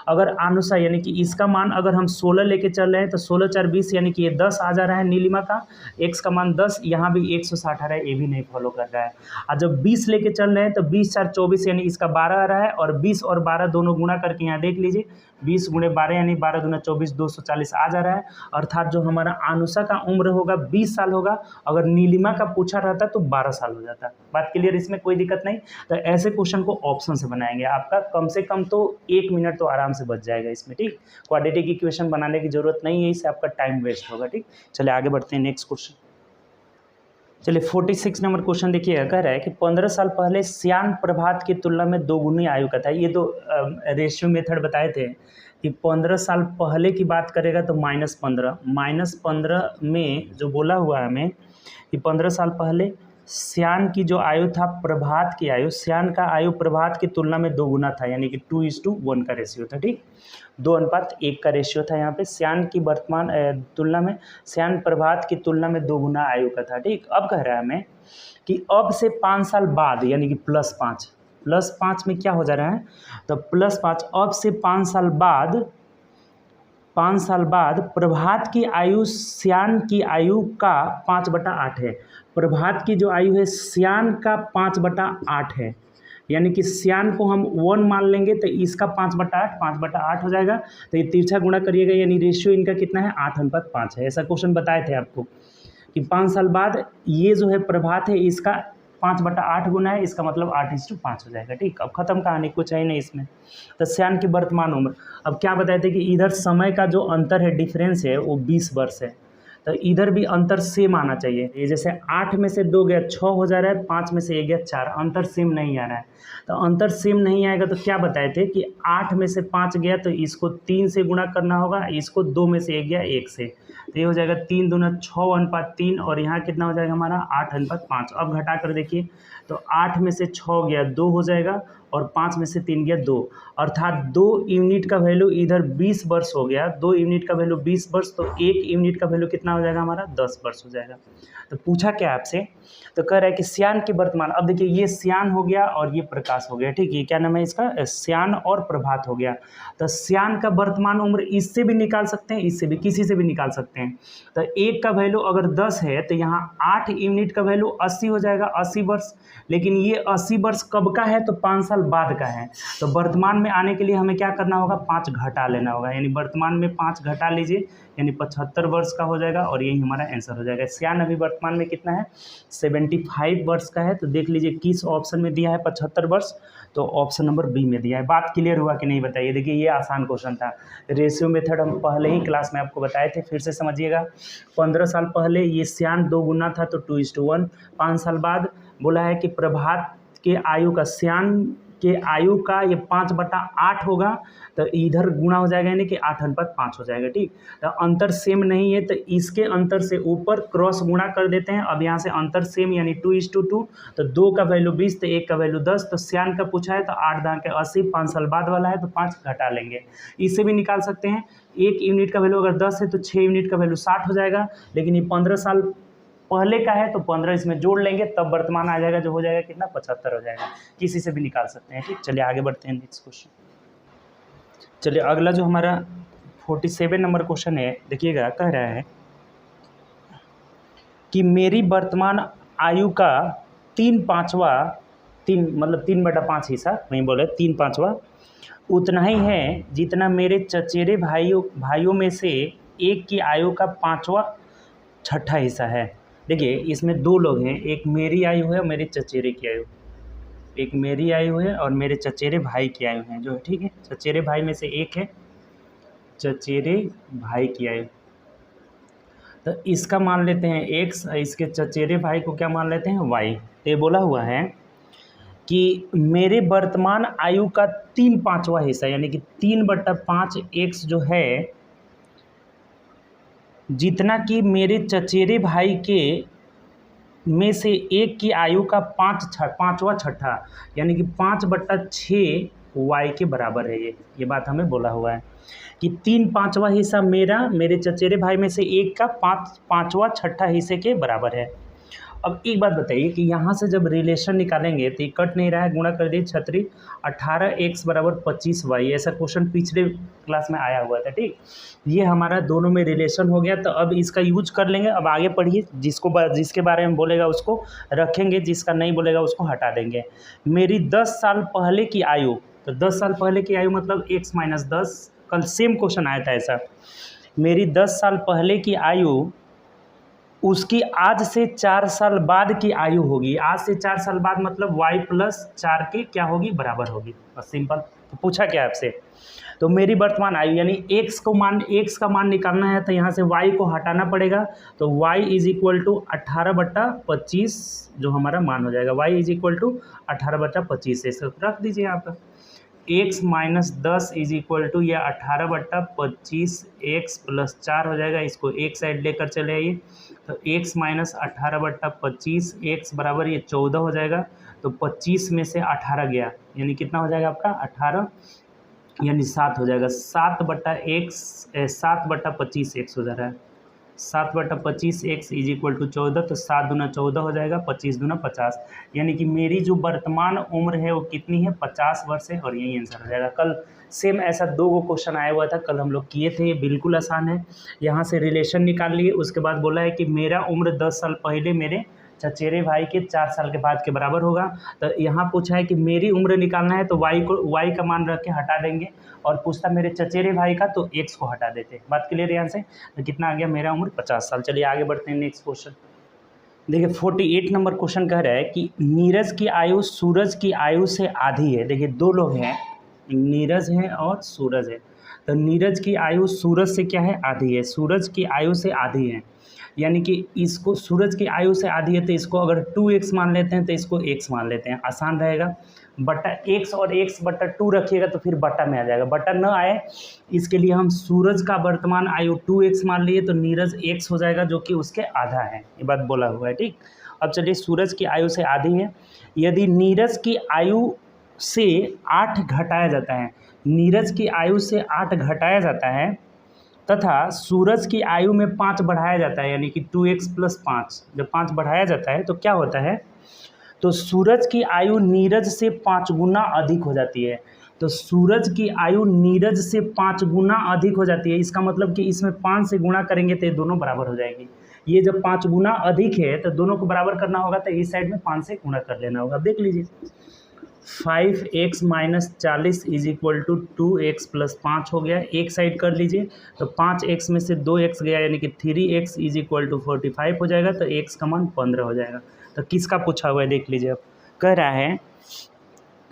अगर आनुषा यानी कि इसका मान अगर हम 16 लेके चल रहे हैं तो 16 4 20, यानी कि ये 10 आ जा रहा है नीलिमा का, x का मान 10, यहाँ भी 160 आ रहा है, ये भी नहीं फॉलो कर रहा है। और जब 20 लेके चल रहे हैं तो 20 4 24, यानी इसका 12 आ रहा है, और 20 और 12 दोनों गुणा करके यहाँ देख लीजिए 20 गुणे 12, यानी 12 दूना 24, 240 आ जा रहा है। अर्थात जो हमारा आनुषा का उम्र होगा 20 साल होगा। अगर नीलिमा का पूछा रहता तो 12 साल हो जाता। बात क्लियर, इसमें कोई दिक्कत नहीं। तो ऐसे क्वेश्चन को ऑप्शन से बनाएंगे, आपका कम से कम तो 1 मिनट तो आराम से बच जाएगा इसमें। ठीक, क्वाड्रेटिक इक्वेशन बनाने की जरूरत नहीं है, इससे आपका टाइम वेस्ट होगा। ठीक, चलिए आगे बढ़ते हैं नेक्स्ट क्वेश्चन। चलिए 46 नंबर क्वेश्चन देखिए, कह रहा है कि 15 साल पहले श्यान प्रभात की तुलना में दोगुनी आयु का था। ये तो रेशियो मेथड बताए थे कि 15 साल पहले की बात करेगा तो -15 में जो बोला हुआ है हमें कि 15 साल पहले श्यान की जो आयु था प्रभात की आयु, श्यान का आयु प्रभात की तुलना में दोगुना था, यानी कि 2:1 का रेशियो था। ठीक, 2:1 का रेशियो था यहाँ पे। श्यान की वर्तमान तुलना में, श्यान प्रभात की तुलना में दोगुना आयु का था। ठीक, अब कह रहा है हमें कि अब से 5 साल बाद, यानी कि +5 में क्या हो जा रहा है, तो +5, अब से 5 साल बाद प्रभात की आयु श्यान की आयु का 5/8 है। प्रभात की जो आयु है श्यान का 5/8 है, यानी कि श्यान को हम 1 मान लेंगे तो इसका 5/8 हो जाएगा। तो ये तिरछा गुणा करिएगा, यानी रेशियो इनका कितना है 8:5 है। ऐसा क्वेश्चन बताए थे आपको कि 5 साल बाद ये जो है प्रभात है इसका 5/8 गुना है, इसका मतलब 8:5 हो जाएगा। ठीक, अब खत्म कहानी, कुछ है नहीं इसमें। तो श्यान की वर्तमान उम्र, अब क्या बताए थे कि इधर समय का जो अंतर है, डिफरेंस है, वो 20 वर्ष है। तो इधर भी अंतर सेम आना चाहिए। ये जैसे 8 में से 2 गया 6 हो जा रहा है, 5 में से 1 गया 4, अंतर सेम नहीं आ रहा है। तो अंतर सेम नहीं आएगा तो क्या बताए थे कि 8 में से 5 गया तो इसको 3 से गुणा करना होगा, इसको 2 में से 1 गया 1 से, तो ये हो जाएगा 3 दूना 6:3, और यहाँ कितना हो जाएगा हमारा 8:5। अब घटा कर देखिए तो 8 में से 6 गया 2 हो जाएगा, और 5 में से 3 गया 2, अर्थात 2 यूनिट का वैल्यू इधर 20 वर्ष हो गया। 2 यूनिट का वैल्यू 20 वर्ष, तो 1 यूनिट का वैल्यू कितना हो जाएगा हमारा 10 वर्ष हो जाएगा। तो पूछा क्या आपसे, तो कह रहा है कि श्यान की वर्तमान, अब देखिए ये श्यान हो गया और ये प्रकाश हो गया। ठीक, ये क्या नाम है इसका, श्यान और प्रभात हो गया। तो श्यान का वर्तमान उम्र इससे भी निकाल सकते हैं, इससे भी, किसी से भी निकाल सकते हैं। तो 1 का वैल्यू अगर 10 है तो यहाँ 8 यूनिट का वैल्यू 80 हो जाएगा, 80 वर्ष। लेकिन ये 80 वर्ष कब का है, तो 5 साल बाद का है, तो वर्तमान में आने के लिए हमें क्या करना होगा, 5 घटा लेना होगा, यानी वर्तमान में 5 घटा लीजिए, यानी 75 वर्ष का हो जाएगा और यही हमारा आंसर हो जाएगा। श्यान अभी वर्तमान में कितना है, 75 वर्ष का है। तो देख लीजिए किस ऑप्शन में दिया है 75 वर्ष, तो ऑप्शन नंबर बी में दिया है। बात क्लियर हुआ कि नहीं बताइए। देखिए ये आसान क्वेश्चन था, रेशियो मेथड हम पहले ही क्लास में आपको बताए थे, फिर से समझिएगा। 15 साल पहले ये श्यान 2 गुना था तो 2:1। 5 साल बाद बोला है कि प्रभात के आयु का, श्यान के आयु का ये 5/8 होगा, तो इधर गुणा हो जाएगा, यानी कि 8:5 हो जाएगा। ठीक, तो अंतर सेम नहीं है तो इसके अंतर से ऊपर क्रॉस गुणा कर देते हैं। अब यहाँ से अंतर सेम यानी 2:2, तो 2 का वैल्यू 20 तो 1 का वैल्यू 10। तो श्यान का पूछा है तो 8 दांग के 80, 5 साल बाद वाला है तो 5 घटा लेंगे। इससे भी निकाल सकते हैं, 1 यूनिट का वैल्यू अगर 10 है तो 6 यूनिट का वैल्यू 60 हो जाएगा, लेकिन ये 15 साल पहले का है तो 15 इसमें जोड़ लेंगे, तब वर्तमान आ जाएगा, जो हो जाएगा कितना, 75 हो जाएगा। किसी से भी निकाल सकते हैं। ठीक, चलिए आगे बढ़ते हैं नेक्स्ट क्वेश्चन। चलिए अगला जो हमारा 47 नंबर क्वेश्चन है, देखिएगा, कह रहा है कि मेरी वर्तमान आयु का 3/5 हिस्सा, नहीं बोले 3/5 उतना ही है जितना मेरे चचेरे भाइयों में से एक की आयु का 5वां/6 हिस्सा है। देखिए इसमें 2 लोग हैं, एक मेरी आयु है और मेरे चचेरे की आयु, एक मेरी आयु है और मेरे चचेरे भाई की आयु है, जो है, ठीक है, चचेरे भाई में से एक है चचेरे भाई की आयु, तो इसका मान लेते हैं x, इसके चचेरे भाई को क्या मान लेते हैं, y। तो ये बोला हुआ है कि मेरे वर्तमान आयु का 3/5 हिस्सा, यानी कि 3/5 x जो है, जितना कि मेरे चचेरे भाई के में से एक की आयु का 5वां/6, यानी कि 5/6 y के बराबर है। ये बात हमें बोला हुआ है कि 3/5 हिस्सा मेरे चचेरे भाई में से एक का 5वां/6 हिस्से के बराबर है। अब एक बात बताइए कि यहाँ से जब रिलेशन निकालेंगे तो ये कट नहीं रहा है, गुणा कर दिए, 18x = 25y। ऐसा क्वेश्चन पिछले क्लास में आया हुआ था। ठीक, ये हमारा दोनों में रिलेशन हो गया, तो अब इसका यूज कर लेंगे। अब आगे पढ़िए, जिसके बारे में बोलेगा उसको रखेंगे, जिसका नहीं बोलेगा उसको हटा देंगे। मेरी 10 साल पहले की आयु, तो 10 साल पहले की आयु मतलब x - 10, कल सेम क्वेश्चन आया था ऐसा। मेरी 10 साल पहले की आयु उसकी आज से 4 साल बाद की आयु होगी। आज से 4 साल बाद मतलब y + 4 के क्या होगी, बराबर होगी, बस सिंपल। तो पूछा क्या आपसे, तो मेरी वर्तमान आयु यानी x का मान निकालना है, तो यहाँ से y को हटाना पड़ेगा, तो y = 18/25 जो हमारा मान हो जाएगा, y = 18/25 से रख दीजिए यहाँ पर। x - 10 = यह 18/25 x + 4 हो जाएगा, इसको एक साइड लेकर चले आइए, तो x - 18/25 x बराबर ये 14 हो जाएगा, तो 25 में से 18 गया, यानी कितना हो जाएगा आपका 18, यानी 7 हो जाएगा। 7/25 x हो जा रहा है, 7/25 x = 14, तो 7 दूना 14 हो जाएगा, 25 दूना 50, यानी कि मेरी जो वर्तमान उम्र है वो कितनी है, 50 वर्ष है, और यही आंसर हो जाएगा। कल सेम ऐसा 2 क्वेश्चन आया हुआ था, कल हम लोग किए थे, ये बिल्कुल आसान है। यहाँ से रिलेशन निकाल लिए, उसके बाद बोला है कि मेरा उम्र 10 साल पहले मेरे चचेरे भाई के 4 साल के बाद के बराबर होगा। तो यहाँ पूछा है कि मेरी उम्र निकालना है, तो y का मान रख के हटा देंगे, और पूछता मेरे चचेरे भाई का, तो x को हटा देते। बात क्लियर है यहाँ से, तो कितना आ गया, मेरा उम्र 50 साल। चलिए आगे बढ़ते हैं नेक्स्ट क्वेश्चन। देखिए 48 नंबर क्वेश्चन कह रहा है कि नीरज की आयु सूरज की आयु से आधी है। देखिए 2 लोग हैं, नीरज है और सूरज है, तो नीरज की आयु सूरज से क्या है, आधी है, सूरज की आयु से आधी है, यानी कि इसको सूरज की आयु से आधी है, तो इसको अगर 2x मान लेते हैं तो इसको x मान लेते हैं, आसान रहेगा। बटा x और x/2 रखिएगा तो फिर बटा में आ जाएगा, बटा न आए इसके लिए हम सूरज का वर्तमान आयु 2x मान लिए, तो नीरज x हो जाएगा, जो कि उसके आधा है। ये बात बोला हुआ है। ठीक, अब चलिए सूरज की आयु से आधी है, यदि नीरज की आयु से 8 घटाया जाता है, नीरज की आयु से 8 घटाया जाता है तथा सूरज की आयु में 5 बढ़ाया जाता है, यानी कि 2x + 5, जब 5 बढ़ाया जाता है तो क्या होता है, तो सूरज की आयु नीरज से 5 गुना अधिक हो जाती है। तो सूरज की आयु नीरज से 5 गुना अधिक हो जाती है, इसका मतलब कि इसमें 5 से गुणा करेंगे तो ये दोनों बराबर हो जाएगी। ये जब 5 गुना अधिक है तो दोनों को बराबर करना होगा, तो इस साइड में 5 से गुणा कर लेना होगा। देख लीजिए 5x minus 40 is equal to 2x plus 5 हो गया। एक साइड कर लीजिए तो 5x में से 2x गया यानी कि 3x इज इक्वल टू 45 हो जाएगा, तो x का मान 15 हो जाएगा। तो किसका पूछा हुआ है देख लीजिए। अब कह रहा है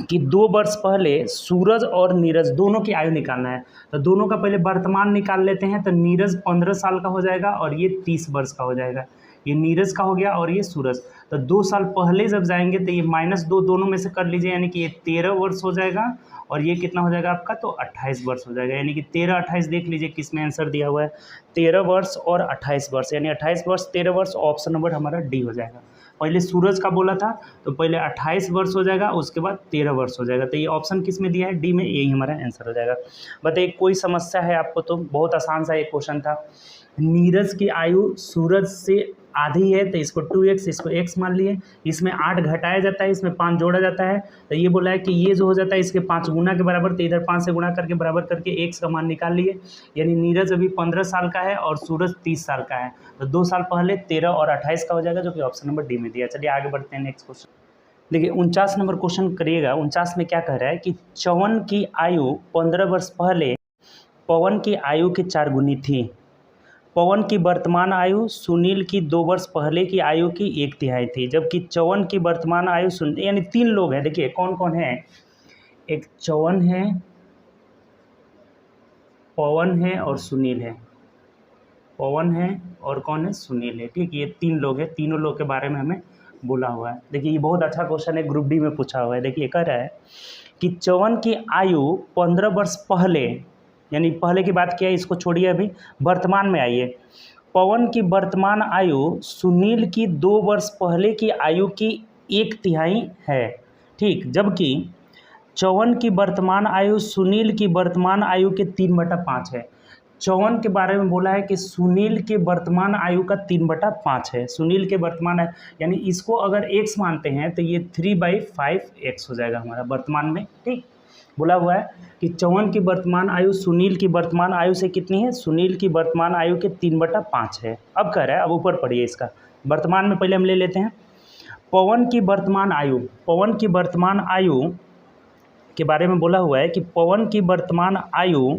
कि 2 वर्ष पहले सूरज और नीरज दोनों की आयु निकालना है। तो दोनों का पहले वर्तमान निकाल लेते हैं। तो नीरज 15 साल का हो जाएगा और ये 30 वर्ष का हो जाएगा। ये नीरज का हो गया और ये सूरज। तो 2 साल पहले जब जाएंगे तो ये -2 दोनों में से कर लीजिए, यानी कि ये 13 वर्ष हो जाएगा और ये कितना हो जाएगा आपका, तो 28 वर्ष हो जाएगा। यानी कि 13 28 देख लीजिए किस में आंसर दिया हुआ है, 13 वर्ष और 28 वर्ष, यानी 28 वर्ष 13 वर्ष, ऑप्शन नंबर हमारा डी हो जाएगा। पहले सूरज का बोला था तो पहले 28 वर्ष हो जाएगा, उसके बाद 13 वर्ष हो जाएगा। तो ये ऑप्शन किस में दिया है, डी में, यही हमारा आंसर हो जाएगा। बताइए कोई समस्या है आपको? तो बहुत आसान सा एक क्वेश्चन था। नीरज की आयु सूरज से आधी है तो इसको 2x, इसको x मान लिए। इसमें 8 घटाया जाता है, इसमें 5 जोड़ा जाता है। तो ये बोला है कि ये जो हो जाता है इसके 5 गुना के बराबर, तो इधर 5 से गुणा करके बराबर करके x का मान निकाल लिए। यानी नीरज अभी 15 साल का है और सूरज 30 साल का है। तो 2 साल पहले 13 और 28 का हो जाएगा, जो कि ऑप्शन नंबर डी में दिया। चलिए आगे बढ़ते हैं नेक्स्ट क्वेश्चन। देखिए 49 नंबर क्वेश्चन करिएगा। 49 में क्या कह रहा है कि च्यवन की आयु 15 वर्ष पहले पवन की आयु के 4 गुनी थी। पवन की वर्तमान आयु सुनील की 2 वर्ष पहले की आयु की 1/3 थी, जबकि च्यवन की वर्तमान आयु यानी 3 लोग हैं। देखिए कौन कौन है, एक च्यवन है, पवन है और सुनील है। पवन है और कौन है, सुनील है। ठीक, ये 3 लोग हैं। तीनों लोग के बारे में हमें बोला हुआ है। देखिए ये बहुत अच्छा क्वेश्चन है, ग्रुप डी में पूछा हुआ है। देखिए कह रहा है कि च्यवन की आयु 15 वर्ष पहले, यानी पहले की बात किया है, इसको छोड़िए, अभी वर्तमान में आइए। पवन की वर्तमान आयु सुनील की 2 वर्ष पहले की आयु की 1/3 है। ठीक, जबकि च्यवन की वर्तमान आयु सुनील की वर्तमान आयु के 3/5 है। च्यवन के बारे में बोला है कि सुनील के वर्तमान आयु का 3/5 है। सुनील के वर्तमान आयु, यानी इसको अगर x मानते हैं तो ये 3/5x हो जाएगा हमारा वर्तमान में। ठीक, बोला हुआ है कि च्यवन की वर्तमान आयु सुनील की वर्तमान आयु से कितनी है, सुनील की वर्तमान आयु के 3/5 है। अब कह रहा है, अब ऊपर पढ़िए इसका, वर्तमान में पहले हम ले लेते हैं। पवन की वर्तमान आयु, पवन की वर्तमान आयु के बारे में बोला हुआ है कि पवन की वर्तमान आयु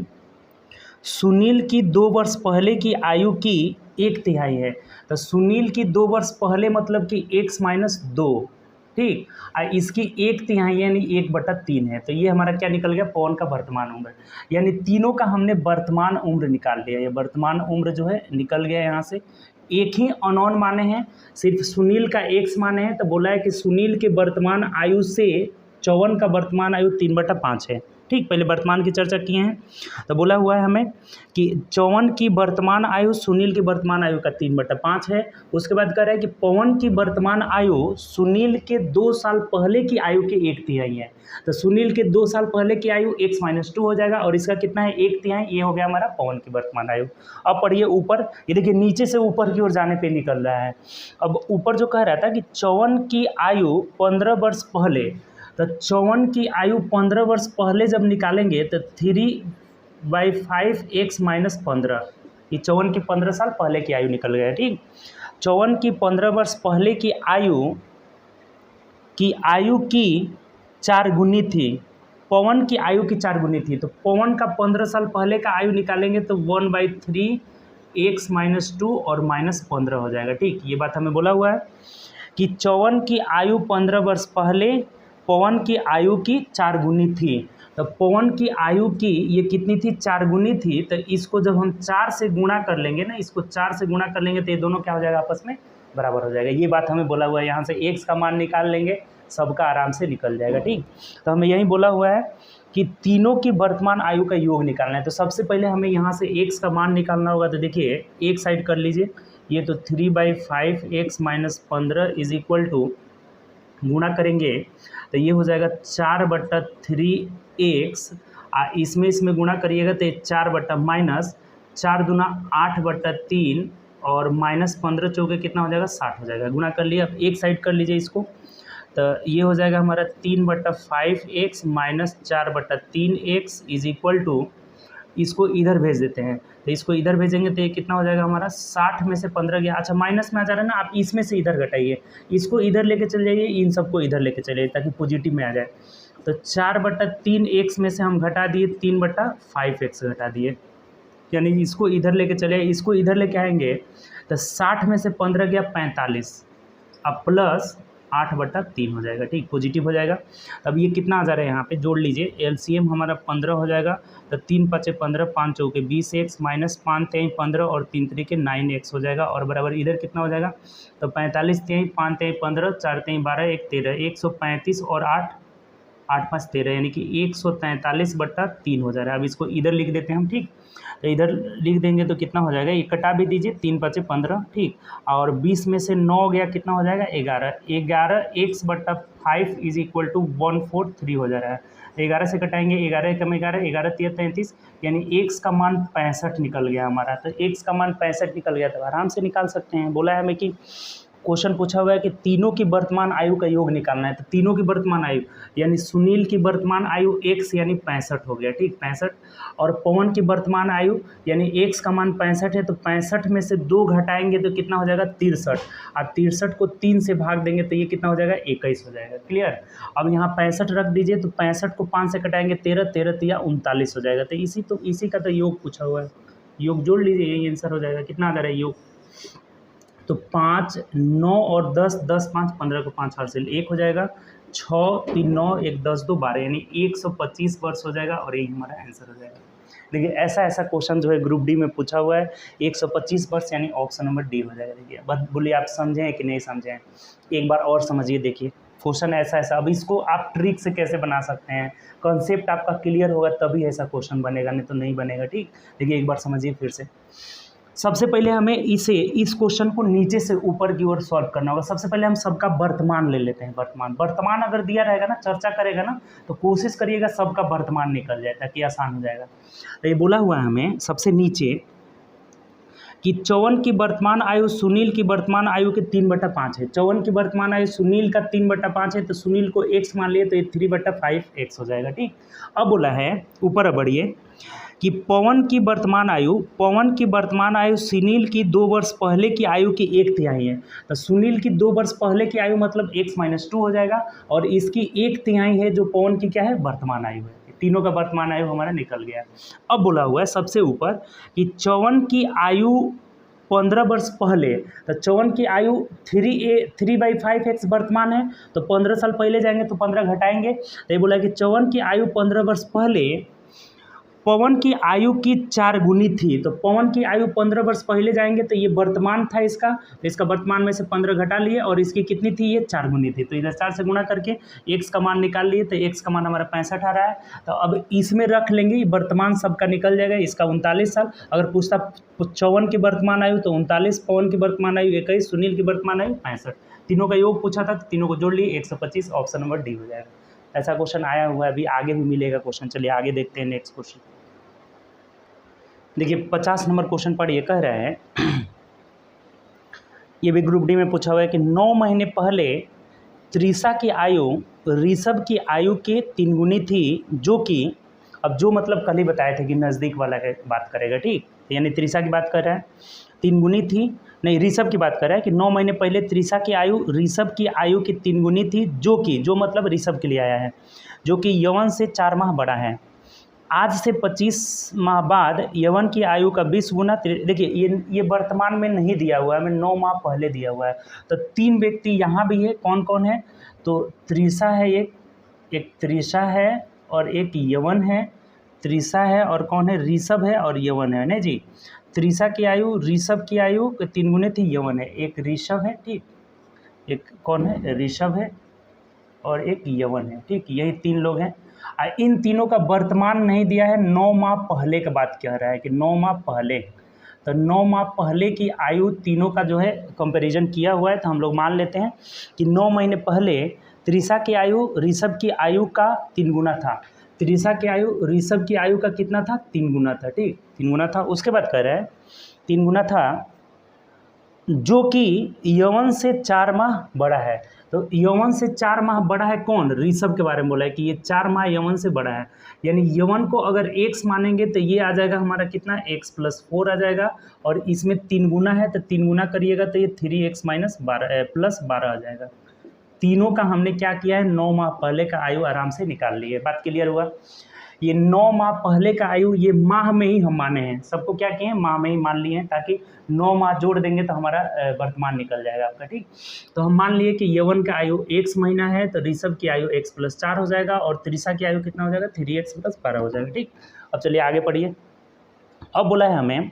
सुनील की 2 वर्ष पहले की आयु की 1/3 है। तो सुनील की 2 वर्ष पहले मतलब कि x - 2, ठीक, इसकी 1/3 यानी 1/3 है। तो ये हमारा क्या निकल गया, पवन का वर्तमान उम्र। यानी तीनों का हमने वर्तमान उम्र निकाल लिया। ये वर्तमान उम्र जो है निकल गया यहाँ से। एक ही अननोन माने हैं, सिर्फ सुनील का x माने हैं। तो बोला है कि सुनील के वर्तमान आयु से च्यवन का वर्तमान आयु 3/5 है। ठीक, पहले वर्तमान की चर्चा किए हैं। तो बोला हुआ है हमें कि च्यवन की वर्तमान आयु सुनील की वर्तमान आयु का 3/5 है। उसके बाद कह रहा है कि पवन की वर्तमान आयु सुनील के 2 साल पहले की आयु के 1/3 है। तो सुनील के 2 साल पहले की आयु x - 2 हो जाएगा और इसका कितना है, 1/3। ये हो गया हमारा पवन की वर्तमान आयु। अब पढ़िए ऊपर, ये देखिए नीचे से ऊपर की ओर जाने पे निकल रहा है। अब ऊपर जो कह रहा था कि च्यवन की आयु 15 वर्ष पहले, तो च्यवन की आयु 15 वर्ष पहले जब निकालेंगे तो 3/5x - 15, ये च्यवन की 15 साल पहले की आयु निकल गया। ठीक, च्यवन की 15 वर्ष पहले की आयु की 4 गुनी थी, पवन की आयु की 4 गुनी थी। तो पवन का 15 साल पहले का आयु निकालेंगे तो 1/3x - 2 और -15 हो जाएगा। ठीक, ये बात हमें बोला हुआ है कि च्यवन की आयु 15 वर्ष पहले पवन की आयु की 4 गुनी थी। तो पवन की आयु की ये कितनी थी, 4 गुनी थी। तो इसको जब हम 4 से गुणा कर लेंगे ना, इसको 4 से गुणा कर लेंगे तो ये दोनों क्या हो जाएगा, आपस में बराबर हो जाएगा। ये बात हमें बोला हुआ है। यहाँ से x का मान निकाल लेंगे, सबका आराम से निकल जाएगा। ठीक, तो हमें यही बोला हुआ है कि तीनों की वर्तमान आयु का योग निकालना है। तो सबसे पहले हमें यहाँ से x का मान निकालना होगा। तो देखिए एक साइड कर लीजिए, ये तो 3/5x - 15 इज इक्वल टू, गुणा करेंगे तो ये हो जाएगा 4/3x, इसमें गुणा करिएगा तो 4 दूना 8/3 और -15 चौके कितना हो जाएगा, 60 हो जाएगा। गुणा कर लिया। अब एक साइड कर लीजिए इसको, तो ये हो जाएगा हमारा 3/5x - 4/3x is equal to इसको इधर भेज देते हैं, तो इसको इधर भेजेंगे तो ये कितना हो जाएगा हमारा 60 में से 15 गया। अच्छा माइनस में आ जा रहा है ना, आप इसमें से इधर घटाइए, इसको इधर लेके चले जाइए, इन सबको इधर लेके चले ताकि पॉजिटिव में आ जाए। तो 4/3 x में से हम घटा दिए 3/5 x घटा दिए, यानी इसको इधर लेके चले, इसको इधर लेके आएंगे तो 60 में से 15 गया 45, अब प्लस 8/3 हो जाएगा, ठीक, पॉजिटिव हो जाएगा। अब ये कितना आ जा रहा है यहाँ पे जोड़ लीजिए, एलसीएम हमारा 15 हो जाएगा, तो 3 5 15, 5 चौके 20x माइनस 5 3 15 और 3 3 9x हो जाएगा, और बराबर इधर कितना हो जाएगा, तो 45 3 5 3 15 4 3 12 1 13, 135 और 8 8 5 13, यानी कि 143/3 हो जा रहा है। अब इसको इधर लिख देते हैं हम, ठीक, तो इधर लिख देंगे तो कितना हो जाएगा, ये कटा भी दीजिए, 3 5 15, ठीक, और 20 में से 9 गया, कितना हो जाएगा 11, 11x/5 इज इक्वल टू 143 हो जा रहा है। 11 से कटाएंगे, 11 कम 11, 11 3 33, यानी x का मान 65 निकल गया हमारा। तो x का मान 65 निकल गया, तो आराम से निकाल सकते हैं। बोला है हमें कि क्वेश्चन पूछा हुआ है कि तीनों की वर्तमान आयु का योग निकालना है, तो तीनों की वर्तमान आयु यानी सुनील की वर्तमान आयु x यानी 65 हो गया, ठीक, 65, और पवन की वर्तमान आयु यानी x का मान 65 है, तो 65 में से 2 घटाएंगे तो कितना हो जाएगा 63, और 63 को 3 से भाग देंगे तो ये कितना हो जाएगा 21 हो जाएगा। क्लियर। अब यहाँ 65 रख दीजिए, तो 65 को 5 से कटाएंगे 13, 13 3 39 हो जाएगा। तो इसी का तो योग पूछा हुआ है, योग जोड़ लीजिए, यही आंसर हो जाएगा। कितना आ जा रहा है योग, तो 5 9 और 10, 10 5 15 को 5 हासिल 1 हो जाएगा, 6 3 9 1 10 2 12, यानी 125 वर्ष हो जाएगा, और यही हमारा आंसर हो जाएगा। देखिए ऐसा क्वेश्चन जो है ग्रुप डी में पूछा हुआ है, 125 वर्ष, यानी ऑप्शन नंबर डी हो जाएगा। देखिए बस बोलिए आप समझें कि नहीं समझें, एक बार और समझिए। देखिए क्वेश्चन ऐसा अब इसको आप ट्रिक से कैसे बना सकते हैं, कॉन्सेप्ट आपका क्लियर होगा तभी ऐसा क्वेश्चन बनेगा, नहीं तो नहीं बनेगा, ठीक। देखिए एक बार समझिए फिर से। सबसे पहले हमें इस क्वेश्चन को नीचे से ऊपर की ओर सॉल्व करना होगा। सबसे पहले हम सबका वर्तमान ले लेते हैं। वर्तमान अगर दिया रहेगा ना, चर्चा करेगा ना, तो कोशिश करिएगा सबका वर्तमान निकल जाए ताकि आसान हो जाएगा। तो ये बोला हुआ है हमें सबसे नीचे कि चौवन की वर्तमान आयु सुनील की वर्तमान आयु के 3/5 है। चौवन की वर्तमान आयु सुनील का 3/5 है, तो सुनील को x मान लिए तो ये 3/5x हो जाएगा, ठीक। अब बोला है ऊपर बढ़िए कि पवन की वर्तमान आयु सुनील की 2 वर्ष पहले की आयु की 1/3 है। तो सुनील की 2 वर्ष पहले की आयु मतलब x-2 हो जाएगा, और इसकी 1/3 है जो पवन की क्या है वर्तमान आयु है। तीनों का वर्तमान आयु हमारा निकल गया। अब बोला हुआ है सबसे ऊपर कि चौवन की आयु 15 वर्ष पहले, तो चौवन की आयु 3/5x वर्तमान है, तो 15 साल पहले जाएंगे तो 15 घटाएंगे, तो ये बोला कि चौवन की आयु 15 वर्ष पहले पवन की आयु की 4 गुनी थी। तो पवन की आयु 15 वर्ष पहले जाएंगे तो ये वर्तमान था इसका, तो इसका वर्तमान में से 15 घटा लिए, और इसकी कितनी थी, ये 4 गुनी थी, तो इधर 4 से गुना करके x का मान निकाल लिए, तो x का मान हमारा 65 आ रहा है। तो अब इसमें रख लेंगे, वर्तमान सबका निकल जाएगा, इसका 39 साल। अगर पूछता चौवन की वर्तमान आयु तो 39, पवन की वर्तमान आयु 21, सुनील की वर्तमान आयु 65, तीनों का योग पूछा था, तो तीनों को जोड़ लिए 125, ऑप्शन नंबर डी हो जाएगा। ऐसा क्वेश्चन आया हुआ है, अभी आगे भी मिलेगा क्वेश्चन। चलिए आगे देखते हैं नेक्स्ट क्वेश्चन। देखिए 50 नंबर क्वेश्चन पर ये कह रहा है, ये भी ग्रुप डी में पूछा हुआ है कि 9 महीने पहले त्रिशा की आयु ऋषभ की आयु के 3 गुनी थी, जो कि अब जो मतलब कल ही बताए थे कि नज़दीक वाला है बात करेगा, ठीक, यानी त्रिशा की बात कर रहा है, 3 गुनी थी, नहीं ऋषभ की बात कर रहा है कि 9 महीने पहले त्रिशा की आयु ऋषभ की आयु की 3 गुनी थी, जो मतलब ऋषभ के लिए आया है, जो कि यवन से 4 माह बड़ा है। आज से 25 माह बाद यवन की आयु का 20 गुना। देखिए ये वर्तमान में नहीं दिया हुआ है, हमें 9 माह पहले दिया हुआ है। तो 3 व्यक्ति यहाँ भी है, कौन कौन है, तो त्रिशा है, एक त्रिशा है और एक यवन है। त्रिशा है और कौन है, ऋषभ है और यवन है, नहीं जी। त्रिशा की आयु ऋषभ की आयु 3 गुने थी, यवन है, एक ऋषभ है, ठीक, एक कौन है, ऋषभ है और एक यवन है, ठीक, यही 3 लोग हैं। इन तीनों का वर्तमान नहीं दिया है, 9 माह पहले का बात कह रहा है कि 9 माह पहले, तो 9 माह पहले की आयु तीनों का जो है कंपैरिजन किया हुआ है। तो हम लोग मान लेते हैं कि 9 महीने पहले त्रिशा की आयु ऋषभ की आयु का 3 गुना था। त्रिशा की आयु ऋषभ की आयु का कितना था, 3 गुना था, ठीक, 3 गुना था। उसके बाद कह रहा है 3 गुना था, जो कि यौवन से 4 माह बड़ा है। तो यौवन से 4 माह बड़ा है कौन? ऋषभ के बारे में बोला है कि ये 4 माह यौवन से बड़ा है। यानी यौवन को अगर x मानेंगे तो ये आ जाएगा हमारा कितना, x+4 आ जाएगा, और इसमें 3 गुना है तो 3 गुना करिएगा तो ये 3x प्लस 12 आ जाएगा। तीनों का हमने क्या किया है, 9 माह पहले का आयु आराम से निकाल लिए। बात क्लियर हुआ? ये 9 माह पहले का आयु ये माह में ही हम माने हैं, सबको क्या किए हैं, माह में ही मान लिए हैं, ताकि 9 माह जोड़ देंगे तो हमारा वर्तमान निकल जाएगा आपका। ठीक, तो हम मान लिए कि यौवन का आयु x महीना है तो ऋषभ की आयु x+4 हो जाएगा, और त्रिषा की आयु कितना हो जाएगा, 3x+12 हो जाएगा। ठीक, अब चलिए आगे पढ़िए। अब बोला है हमें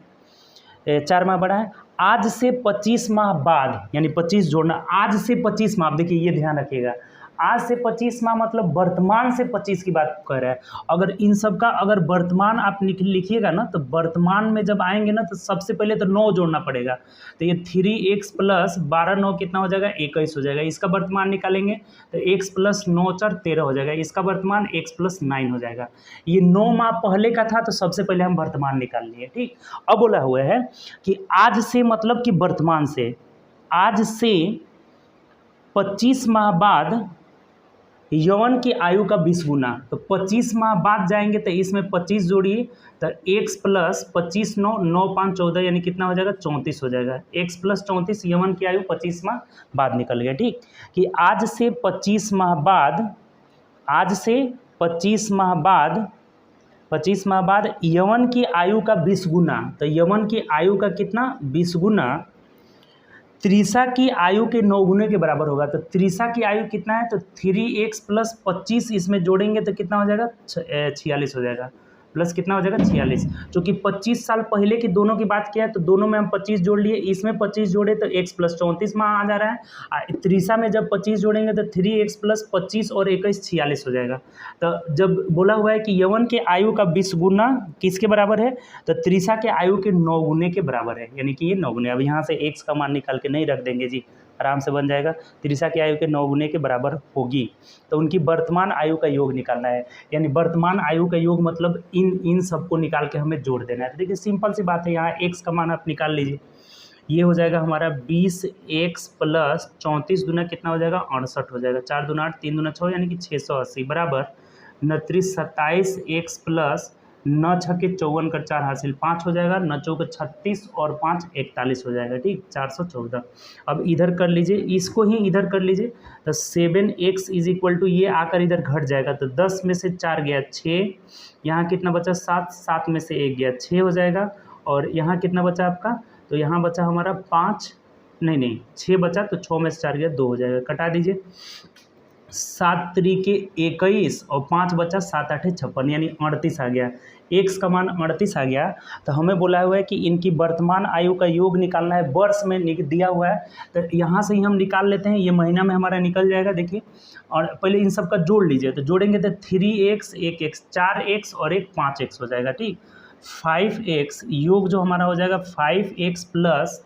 4 माह बड़ा है, आज से 25 माह बाद, यानी 25 जोड़ना, आज से 25 माह, देखिए ये ध्यान रखिएगा, आज से 25 माह मतलब वर्तमान से 25 की बात कर रहा है। अगर इन सब का अगर वर्तमान आप लिखिएगा ना, तो वर्तमान में जब आएंगे ना तो सबसे पहले तो 9 जोड़ना पड़ेगा। तो ये 3x + 12 9 कितना हो जाएगा, 21 हो जाएगा। इसका वर्तमान निकालेंगे तो x + 9 4 13 हो जाएगा। इसका वर्तमान x + 9 हो जाएगा। ये 9 माह पहले का था तो सबसे पहले हम वर्तमान निकाल लिए। ठीक, अब बोला हुआ है कि आज से मतलब कि वर्तमान से, आज से 25 माह बाद यौवन की आयु का 20 गुना। तो 25 माह बाद जाएंगे तो इसमें 25 जोड़िए तो x + 25 9 9 5 14, यानी कितना हो जाएगा, 34 हो जाएगा। x + 34 यौवन की आयु 25 माह बाद निकल गया। ठीक, कि आज से 25 माह बाद, आज से 25 माह बाद, 25 माह बाद यौवन की आयु का 20 गुना। तो यौवन की आयु का कितना, 20 गुना त्रिषा की आयु के 9 गुने के बराबर होगा। तो त्रिषा की आयु कितना है, तो 3x + 25 इसमें जोड़ेंगे तो कितना हो जाएगा, 46 हो जाएगा। प्लस कितना हो जाएगा, 46। चूँकि 25 साल पहले की दोनों की बात किया है तो दोनों में हम 25 जोड़ लिए, इसमें 25 जोड़े तो x + 34 माह आ जा रहा है। त्रिषा में जब 25 जोड़ेंगे तो 3x + 25 और 21 46 हो जाएगा। तो जब बोला हुआ है कि यौवन के आयु का 20 गुना किसके बराबर है, तो त्रिषा के आयु के 9 गुने के बराबर है, यानी कि ये 9 गुने। अब यहाँ से x का मान निकाल के नहीं रख देंगे जी, आराम से बन जाएगा। त्रिषा की आयु के 9 गुने के बराबर होगी, तो उनकी वर्तमान आयु का योग निकालना है। यानी वर्तमान आयु का योग मतलब इन सबको निकाल के हमें जोड़ देना है। देखिए सिंपल सी बात है, यहाँ x का मान आप निकाल लीजिए, ये हो जाएगा हमारा 20x + 34 दूना कितना हो जाएगा, 68 हो जाएगा। 4 दूना 8 3 दूना 6, यानी कि 680 बराबर 29 27x + 9 6 के 54 कर 4 हासिल 5 हो जाएगा, 9 चौके 36 और 5 41 हो जाएगा। ठीक, 414। अब इधर कर लीजिए, इसको ही इधर कर लीजिए, तो 7x = ये आकर इधर घट जाएगा, तो 10 में से 4 गया 6, यहाँ कितना बचा 7, 7 में से 1 गया 6 हो जाएगा, और यहाँ कितना बचा आपका, तो यहाँ बचा हमारा 5, नहीं 6 बचा, तो 6 में से 4 गया 2 हो जाएगा। कटा दीजिए, 7 त्रिके 21 और 5 बचा, 7 8 56, यानी 38 आ गया। x का मान 38 आ गया। तो हमें बोला हुआ है कि इनकी वर्तमान आयु का योग निकालना है, वर्ष में दिया हुआ है, तो यहाँ से ही हम निकाल लेते हैं। ये महीना में हमारा निकल जाएगा, देखिए। और पहले इन सब का जोड़ लीजिए, तो जोड़ेंगे तो 3x 1x 4x और 1 5x हो जाएगा। ठीक, 5x योग जो हमारा हो जाएगा 5x +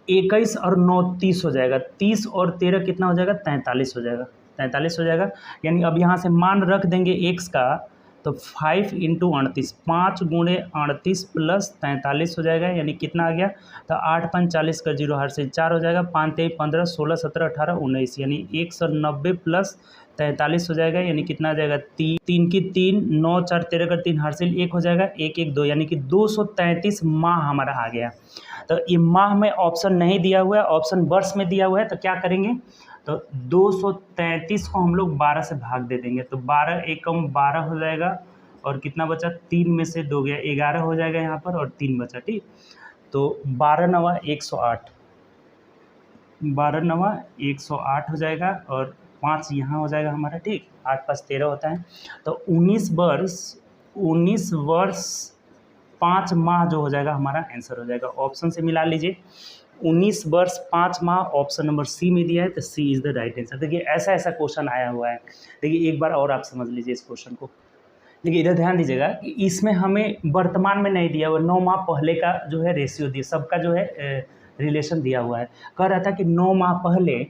21 और 9 30 हो जाएगा, 30 और 13 कितना हो जाएगा, 43 हो जाएगा, 43 हो जाएगा। यानी अब यहाँ से मान रख देंगे x का, तो 5 × 38, 5 × 38 + 43 हो जाएगा, यानी कितना आ गया, तो 8 5 40 कर 0 हार से 4 हो जाएगा, 5 3 15 16 17 18 19, यानी 190 + 43 हो जाएगा, यानी कितना आ जाएगा, 3 की 3 9 4 13 कर 3 हासिल 1 हो जाएगा, 1 1 2, यानी कि 233 माह हमारा आ गया। तो ये माह में ऑप्शन नहीं दिया हुआ है, ऑप्शन वर्ष में दिया हुआ है, तो क्या करेंगे, तो 233 को हम लोग 12 से भाग दे देंगे, तो 12 एकम 12 हो जाएगा, और कितना बचा, 3 में से 2 गया 11 हो जाएगा यहाँ पर, और 3 बचा। ठीक, तो 12 9 108, 12 9 108 हो जाएगा, और 5 यहाँ हो जाएगा हमारा। ठीक, 8 5 13 होता है, तो 19 वर्ष 5 माह जो हो जाएगा हमारा आंसर हो जाएगा। ऑप्शन से मिला लीजिए, 19 वर्ष 5 माह ऑप्शन नंबर सी में दिया है, तो सी इज़ द राइट आंसर। देखिए ऐसा क्वेश्चन आया हुआ है। देखिए एक बार और आप समझ लीजिए इस क्वेश्चन को। देखिए इधर ध्यान दीजिएगा कि इसमें हमें वर्तमान में नहीं दिया हुआ, 9 माह पहले का जो है रेशियो दिया, सबका जो है रिलेशन दिया हुआ है। कह रहा था कि 9 माह पहले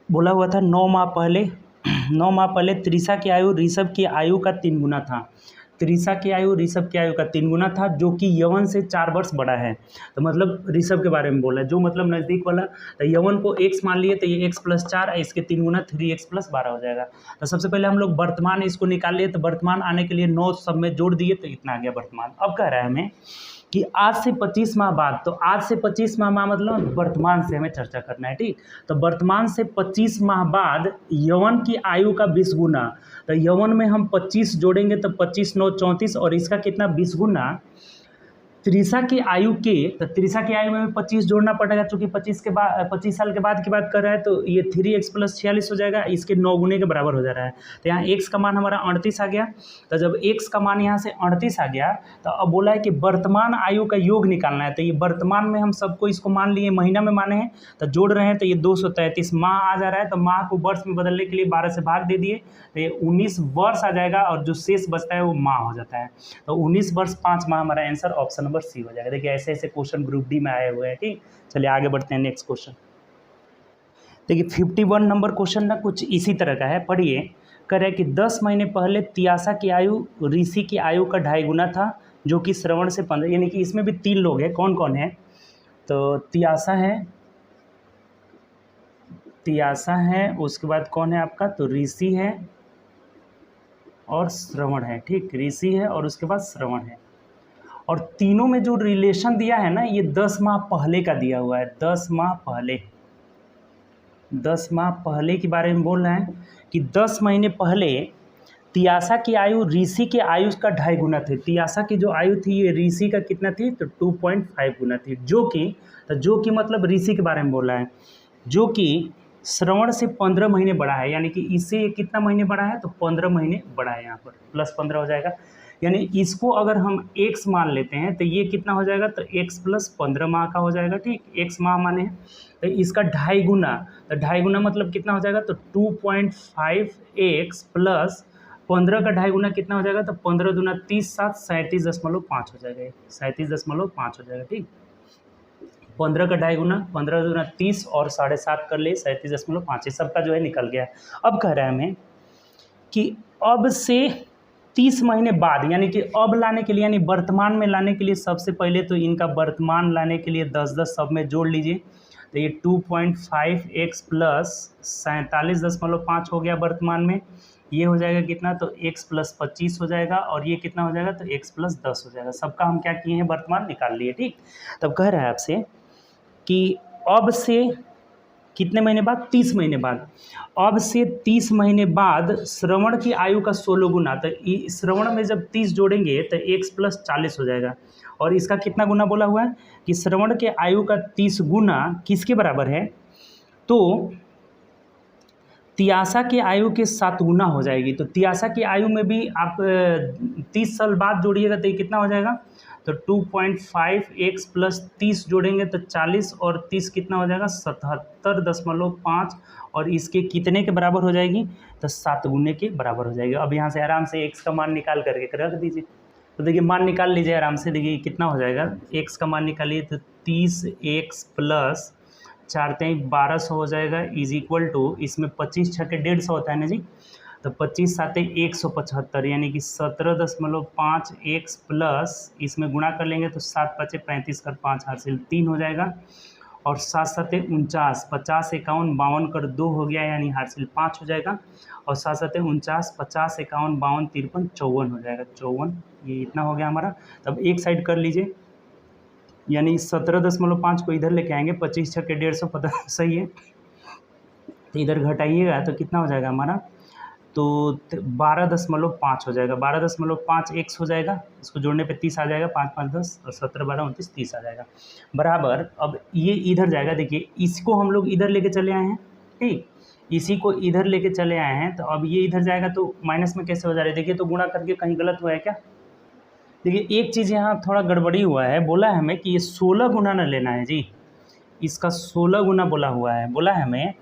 बोला हुआ था, 9 माह पहले त्रिषा की आयु ऋषभ की आयु का 3 गुना था। त्रिशा की आयु ऋषभ की आयु का 3 गुना था, जो कि यवन से 4 वर्ष बड़ा है। तो मतलब ऋषभ के बारे में बोला है, जो मतलब नज़दीक वाला। तो यवन को x मान लिए तो ये x + 4, इसके 3 गुना 3x + 12 हो जाएगा। तो सबसे पहले हम लोग वर्तमान इसको निकाल लिए, तो वर्तमान आने के लिए 9 सब में जोड़ दिए तो इतना आ गया वर्तमान। अब कह रहा है हमें कि आज से 25 माह बाद, तो आज से 25 माह मतलब वर्तमान से हमें चर्चा करना है, ठीक। तो वर्तमान से 25 माह बाद यवन की आयु का 20 गुना। तो यवन में हम 25 जोड़ेंगे तो 25 9 34, और इसका कितना 20 गुना त्रिशा की आयु के। तो त्रिशा की आयु में 25 जोड़ना पड़ेगा, चूंकि 25 साल के बाद की बात कर रहा है, तो ये 3x + 46 हो जाएगा, इसके 9 गुने के बराबर हो जा रहा है। तो यहाँ x का मान हमारा 38 आ गया। तो जब x का मान यहाँ से 38 आ गया, तो अब बोला है कि वर्तमान आयु का योग निकालना है। तो ये वर्तमान में हम सबको इसको मान लिए, महीना में माने हैं, तो जोड़ रहे हैं, तो ये 233 माह आ जा रहा है। तो माह को वर्ष में बदलने के लिए 12 से भाग दे दिए, तो ये 19 वर्ष आ जाएगा, और जो शेष बचता है वो माह हो जाता है। तो 19 वर्ष 5 माह हमारा आंसर ऑप्शन नंबर सी हो जाएगा। देखिए ऐसे ऐसे क्वेश्चन ग्रुप डी में आए हुए हैं, ठीक। चलिए आगे बढ़ते हैं नेक्स्ट क्वेश्चन। देखिए 51 नंबर क्वेश्चन ना कुछ इसी तरह का है, पढ़िए। कह रहा है कि 10 महीने पहले तियासा की आयु ऋषि की आयु का 2.5 गुना था, जो कि श्रवण से 15, यानी कि इसमें भी 3 लोग हैं। कौन कौन है? तो तियासा है, उसके बाद कौन है आपका? तो ऋषि है और श्रवण है, ठीक। ऋषि है और उसके बाद श्रवण है, और तीनों में जो रिलेशन दिया है ना, ये 10 माह पहले का दिया हुआ है। 10 माह पहले के बारे में बोल रहे हैं कि 10 महीने पहले तियासा की आयु ऋषि के आयु का 2.5 गुना थी। तियासा की जो आयु थी ये ऋषि का कितना थी? तो 2.5 गुना थी, जो कि मतलब ऋषि के बारे में बोल रहा है, जो कि श्रवण से 15 महीने बड़ा है। यानी कि इससे कितना महीने बड़ा है? तो 15 महीने बड़ा है। यहाँ पर +15 हो जाएगा, यानी इसको अगर हम x मान लेते हैं तो ये कितना हो जाएगा? तो x + 15 माह का हो जाएगा, ठीक। x माह माने हैं, तो इसका 2.5 गुना। तो 2.5 गुना मतलब कितना हो जाएगा? तो 2.5x + 15 का 2.5 गुना कितना हो जाएगा? तो 15 दूना 30, 7 37.5 हो जाएगा, 37.5 हो जाएगा, ठीक। 15 का 2.5 गुना, 15 दूना 30 और 7.5 कर ले, 37.5, सबका जो है निकल गया। अब कह रहा है हमें कि अब से 30 महीने बाद, यानी कि अब लाने के लिए, यानी वर्तमान में लाने के लिए, सबसे पहले तो इनका वर्तमान लाने के लिए 10 सब में जोड़ लीजिए। तो ये 2.5x + 47.5 हो गया वर्तमान में। ये हो जाएगा कितना? तो x + 25 हो जाएगा, और ये कितना हो जाएगा? तो x + 10 हो जाएगा। सबका हम क्या किए हैं? वर्तमान निकाल लिए, ठीक। तब कह रहा है आपसे कि अब से कितने महीने बाद? 30 महीने बाद। अब से 30 महीने बाद श्रवण की आयु का 16 गुना। तो श्रवण में जब 30 जोड़ेंगे तो x + 40 हो जाएगा, और इसका कितना गुना बोला हुआ है? कि श्रवण के आयु का 30 गुना किसके बराबर है? तो तियासा की आयु के 7 गुना हो जाएगी। तो तियासा की आयु में भी आप 30 साल बाद जोड़िएगा तो ये कितना हो जाएगा? तो 2.5x + 30 जोड़ेंगे तो 40, और 30 कितना हो जाएगा? 77.5, और इसके कितने के बराबर हो जाएगी? तो 7 गुने के बराबर हो जाएगी। अब यहाँ से आराम से x का मान निकाल करके रख दीजिए। तो देखिए मान निकाल लीजिए आराम से, देखिए कितना हो जाएगा। x का मान निकालिए तो 30x + 4 × 1200 हो जाएगा, = इसमें 25 छक्के 150 होता है ना जी। तो 25 7 175, यानी कि 17.5x प्लस इसमें गुणा कर लेंगे तो 7 5 35 कर 5 हासिल 3 हो जाएगा, और 7 7 49, 50 51 52 कर 2 हो गया, यानी हासिल 5 हो जाएगा, और 7 7 49, 50 51 52 53 54 हो जाएगा, 54। ये इतना हो गया हमारा। तब एक साइड कर लीजिए, यानी 17.5 को इधर लेके आएंगे, 25 छक्के 150 पता सही है, तो इधर घटाइएगा तो कितना हो जाएगा हमारा? तो 12.5 हो जाएगा, 12.5 x हो जाएगा, इसको जोड़ने पे 30 आ जाएगा, 5 5 10 और 17 12 29 30 आ जाएगा बराबर। अब ये इधर जाएगा, देखिए इसको हम लोग इधर लेके चले आए हैं, ठीक, इसी को इधर लेके चले आए हैं, तो अब ये इधर जाएगा तो माइनस में कैसे हो जा रहा है? देखिए तो गुणा करके कहीं गलत हुआ है क्या? देखिए एक चीज़ यहाँ थोड़ा गड़बड़ी हुआ है, बोला है हमें कि ये 16 गुना न लेना है जी, इसका 16 गुना बोला हुआ है, बोला है हमें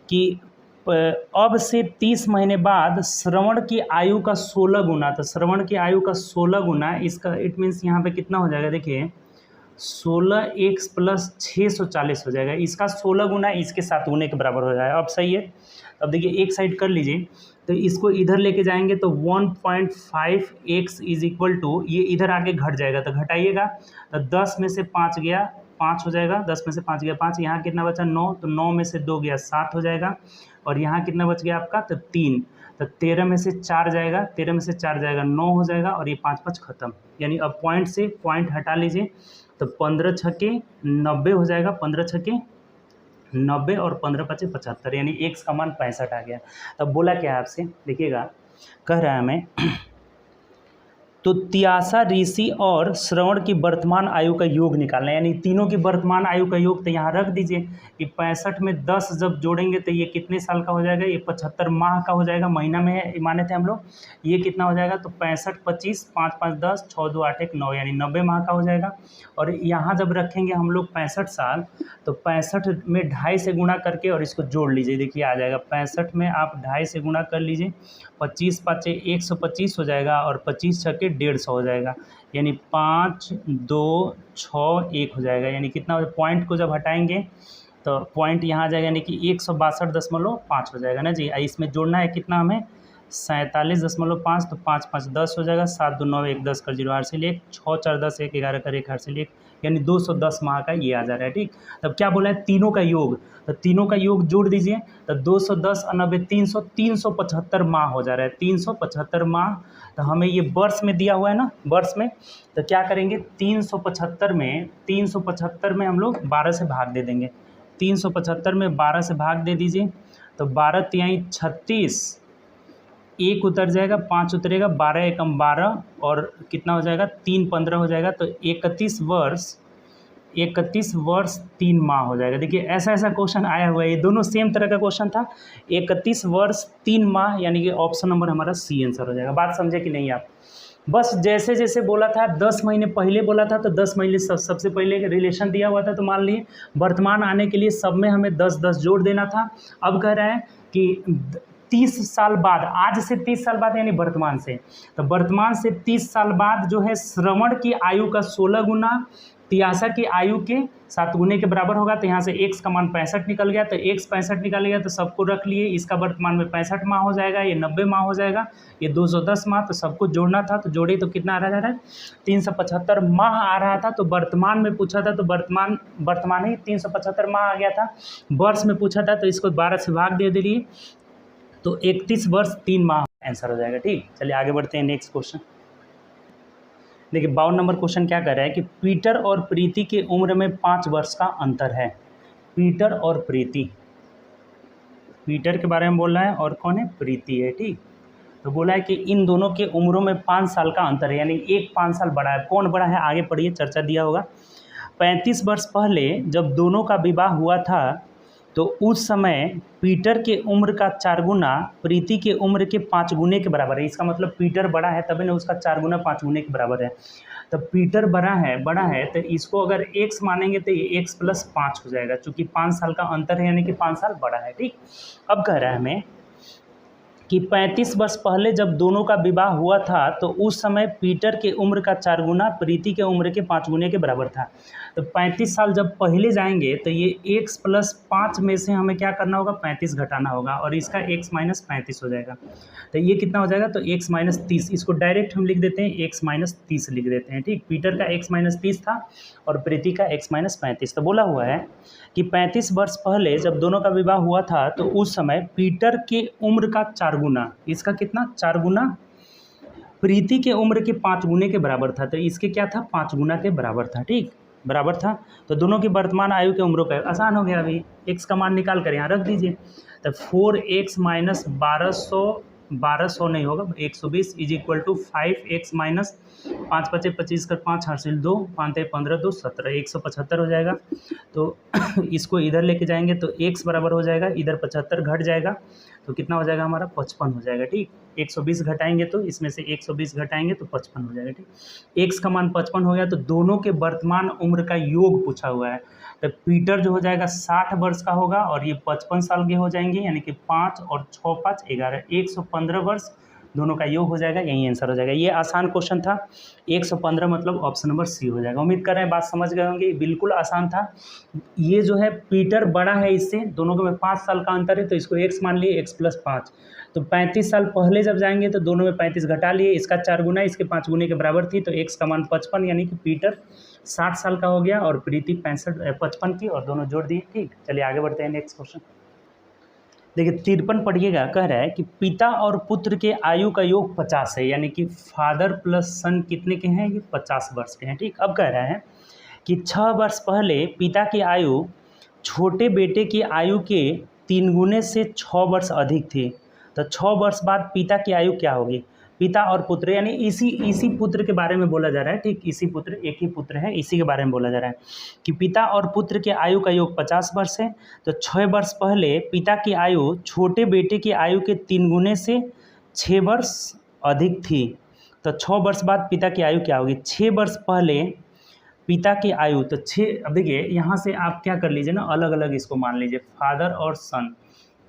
कि अब से 30 महीने बाद श्रवण की आयु का 16 गुना, तो श्रवण की आयु का 16 गुना, इसका इट मीन्स यहाँ पे कितना हो जाएगा? देखिए 16x प्लस 640 हो जाएगा। इसका 16 गुना इसके 7 गुने के बराबर हो जाएगा। अब सही है। अब देखिए एक साइड कर लीजिए, तो इसको इधर लेके जाएंगे तो 1.5x इज इक्वल टू, ये इधर आके घट जाएगा तो घटाइएगा, तो 10 में से 5 गया 5 हो जाएगा, 10 में से 5 गया 5, यहाँ कितना बचा 9, तो 9 में से 2 गया 7 हो जाएगा, और यहाँ कितना बच गया आपका, तो 3, तो 13 में से 4 जाएगा, 13 में से 4 जाएगा 9 हो जाएगा, और ये 5 5 खत्म। यानी अब पॉइंट से पॉइंट हटा लीजिए, तो 15 छक्के 90 हो जाएगा, 15 छक्के 90 और 15 पचे 75, यानी x का मान 65 आ गया। तब बोला क्या है आपसे, देखिएगा कह रहा है हमें तो त्यासा, ऋषि और श्रवण की वर्तमान आयु का योग निकालना है, यानी तीनों की वर्तमान आयु का योग तो यहाँ रख दीजिए कि 65 में 10 जब जोड़ेंगे तो ये कितने साल का हो जाएगा, ये 75 माह का हो जाएगा, महीना में माने थे हम लोग। ये कितना हो जाएगा, तो 65 25 5 5 10 6 2 8 1 9, यानी 90 माह का हो जाएगा। और यहाँ जब रखेंगे हम लोग 65 साल, तो 65 में 2.5 से गुणा करके और इसको जोड़ लीजिए, देखिए आ जाएगा 65 में आप 2.5 से गुणा कर लीजिए, 25 5 125 हो जाएगा, और 25 छक्के 150 हो जाएगा, यानी 5 2 6 1 हो जाएगा। यानी कितना, पॉइंट को जब हटाएंगे तो पॉइंट यहाँ आ जाएगा, यानी कि 162.5 हो जाएगा ना जी। इसमें जोड़ना है कितना हमें, 47.5, तो 5 5 10 हो जाएगा, 7 2 9 1 10 कर 0 आर से ले 6 4 10 1 11 कर 1 आर से ले, यानी 210 माह का ये आ जा रहा है। ठीक, तब क्या बोला है, तीनों का योग, तो तीनों का योग जोड़ दीजिए, तो 210 90 300 375 माह हो जा रहा है, 375 माह। तो हमें ये वर्ष में दिया हुआ है ना, वर्ष में, तो क्या करेंगे 375 में हम लोग 12 से भाग दे देंगे, 375 में 12 से भाग दे दीजिए, तो 12 तिहाई 36, 1 उतर जाएगा 5 उतरेगा, 12 एकम 12, और कितना हो जाएगा 3 15 हो जाएगा, तो 31 वर्ष 3 माह हो जाएगा। देखिए ऐसा क्वेश्चन आया हुआ है, ये दोनों सेम तरह का क्वेश्चन था, 31 वर्ष 3 माह, यानी कि ऑप्शन नंबर हमारा सी आंसर हो जाएगा। बात समझे कि नहीं आप? बस जैसे जैसे बोला था 10 महीने पहले बोला था, तो 10 महीने सबसे पहले रिलेशन दिया हुआ था, तो मान लिए वर्तमान आने के लिए सब में हमें 10 10 जोड़ देना था। अब कह रहा है कि 30 साल बाद, आज से 30 साल बाद यानी वर्तमान से, तो वर्तमान से 30 साल बाद जो है श्रवण की आयु का 16 गुना त्यासा की आयु के 7 गुने के बराबर होगा। तो यहाँ से x का मान 65 निकल गया, तो x 65 निकल गया, तो सबको रख लिए, इसका वर्तमान में 65 माह हो जाएगा, ये 90 माह हो जाएगा, ये 210 माह, तो सबको जोड़ना था, तो जोड़े तो कितना आ रहा है, 375 माह आ रहा था। तो वर्तमान में पूछा था, तो वर्तमान ही 375 माह आ गया था। वर्ष में पूछा था, तो इसको 12 से भाग दे दिए, तो 31 वर्ष 3 माह आंसर हो जाएगा। ठीक, चलिए आगे बढ़ते हैं नेक्स्ट क्वेश्चन। देखिए 52 नंबर क्वेश्चन क्या कर रहा है कि पीटर और प्रीति की उम्र में 5 वर्ष का अंतर है। पीटर और प्रीति, पीटर के बारे में बोल रहा है और कौन है, प्रीति है। ठीक, तो बोला है कि इन दोनों के उम्रों में 5 साल का अंतर है, यानी एक 5 साल बड़ा है। कौन बड़ा है, आगे पढ़िए, चर्चा दिया होगा। 35 वर्ष पहले जब दोनों का विवाह हुआ था, तो उस समय पीटर के उम्र का 4 गुना प्रीति के उम्र के 5 गुने के बराबर है। इसका मतलब पीटर बड़ा है तभी ना उसका 4 गुना 5 गुने के बराबर है। तो पीटर बड़ा है तो इसको अगर x मानेंगे तो ये x प्लस 5 हो जाएगा, चूँकि 5 साल का अंतर है, यानी कि 5 साल बड़ा है। ठीक, अब कह रहा है हमें कि 35 वर्ष पहले जब दोनों का विवाह हुआ था, तो उस समय पीटर के उम्र का 4 गुना प्रीति के उम्र के 5 गुने के बराबर था। तो 35 साल जब पहले जाएंगे, तो ये x प्लस 5 में से हमें क्या करना होगा, 35 घटाना होगा, और इसका x माइनस 35 हो जाएगा। तो ये कितना हो जाएगा, तो x माइनस 30, इसको डायरेक्ट हम लिख देते हैं, x माइनस 30 लिख देते हैं। ठीक, पीटर का x माइनस 30 था और प्रीति का x माइनस 35। तो बोला हुआ है कि 35 वर्ष पहले जब दोनों का विवाह हुआ था, तो उस समय पीटर के उम्र का 4 गुना, इसका कितना, 4 गुना प्रीति के उम्र के 5 गुने के बराबर था। तो इसके क्या था, 5 गुना के बराबर था। ठीक, बराबर था। तो दोनों की वर्तमान आयु के उम्रों का आसान हो गया। अभी x का मान निकाल कर यहाँ रख दीजिए, तो 4x माइनस 1200 नहीं होगा, 120 is equal to 5x minus 5 5 25 कर 5 हासिल 2 5 15 2 17, 175 हो जाएगा। तो इसको इधर लेके जाएंगे तो x बराबर हो जाएगा, इधर 75 घट जाएगा, तो कितना हो जाएगा हमारा, 55 हो जाएगा। ठीक, 120 घटाएंगे तो इसमें से 120 घटाएंगे तो 55 हो जाएगा। ठीक, x का मान 55 हो गया। तो दोनों के वर्तमान उम्र का योग पूछा हुआ है। तो पीटर जो हो जाएगा 60 वर्ष का होगा और ये 55 साल के हो जाएंगे, यानी कि 5 और 6 5 11, 115 वर्ष दोनों का योग हो जाएगा, यही आंसर हो जाएगा। ये आसान क्वेश्चन था। 115 मतलब ऑप्शन नंबर सी हो जाएगा। उम्मीद कर रहे हैं बात समझ गए होंगे, बिल्कुल आसान था। ये जो है पीटर बड़ा है इससे, दोनों के में 5 साल का अंतर है, तो इसको x मान लिए, x + 5, तो 35 साल पहले जब जाएंगे तो दोनों में 35 घटा लिए, इसका 4 गुना इसके 5 गुने के बराबर थी, तो x का मान 55, यानी कि पीटर 60 साल का हो गया और प्रीति 55 की, और दोनों जोड़ दिए। ठीक, चलिए आगे बढ़ते हैं नेक्स्ट क्वेश्चन। देखिए 53 पढ़िएगा, कह रहा है कि पिता और पुत्र के आयु का योग 50 है, यानी कि फादर प्लस सन कितने के हैं, ये 50 वर्ष के हैं। ठीक, अब कह रहा है कि 6 वर्ष पहले पिता की आयु छोटे बेटे की आयु के 3 गुने से 6 वर्ष अधिक थी, तो 6 वर्ष बाद पिता की आयु क्या होगी। पिता और पुत्र, यानी इसी पुत्र के बारे में बोला जा रहा है। ठीक, इसी पुत्र, एक ही पुत्र है, इसी के बारे में बोला जा रहा है कि पिता और पुत्र के आयु का योग 50 वर्ष है, तो 6 वर्ष पहले पिता की आयु छोटे बेटे की आयु के 3 गुने से 6 वर्ष अधिक थी, तो 6 वर्ष बाद पिता की आयु क्या होगी। 6 वर्ष पहले पिता की आयु, तो 6, अब देखिए यहाँ से आप क्या कर लीजिए ना, अलग अलग इसको मान लीजिए, फादर और सन।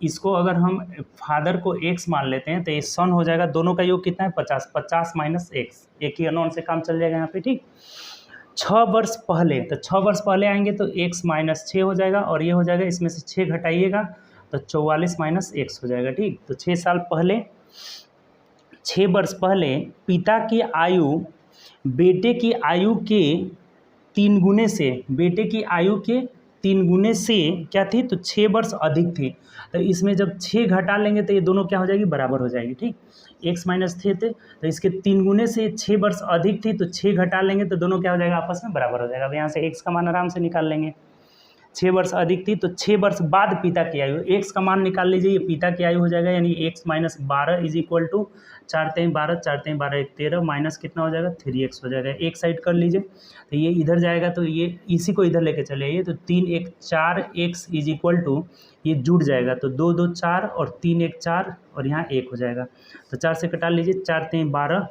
इसको अगर हम फादर को x मान लेते हैं तो ये सन हो जाएगा, दोनों का योग कितना है 50, 50 - x, एक ही अनोन से काम चल जाएगा यहाँ पे। ठीक, 6 वर्ष पहले, तो 6 वर्ष पहले आएंगे तो x - 6 हो जाएगा, और ये हो जाएगा, इसमें से 6 घटाइएगा तो 44 - x हो जाएगा। ठीक, तो 6 साल पहले, 6 वर्ष पहले पिता की आयु बेटे की आयु के 3 गुने से, बेटे की आयु के 3 गुने से क्या थी, तो 6 वर्ष अधिक थी, तो इसमें जब 6 घटा लेंगे तो ये दोनों क्या हो जाएगी, बराबर हो जाएगी। ठीक, x - 6 थे, तो इसके 3 गुने से 6 वर्ष अधिक थी, तो 6 घटा लेंगे तो दोनों क्या हो जाएगा, आपस में बराबर हो जाएगा। अब यहाँ से x का मान आराम से निकाल लेंगे, 6 वर्ष अधिक थी, तो 6 वर्ष बाद पिता की आयु, x का मान निकाल लीजिए, ये पिता की आयु हो जाएगा, यानी x - 12 = 4 × 12, 4 × 12 = 13, माइनस कितना हो जाएगा, 3x हो जाएगा। एक साइड कर लीजिए, तो ये इधर जाएगा, तो ये इसी को इधर लेके चले आइए, तो 3 × 1 = 4x = ये जुड़ जाएगा, तो 2 × 2 = 4 और 3 × 1 = 4 और यहाँ 1 हो जाएगा, तो 4 से कटा लीजिए, 4 × 3 = 12,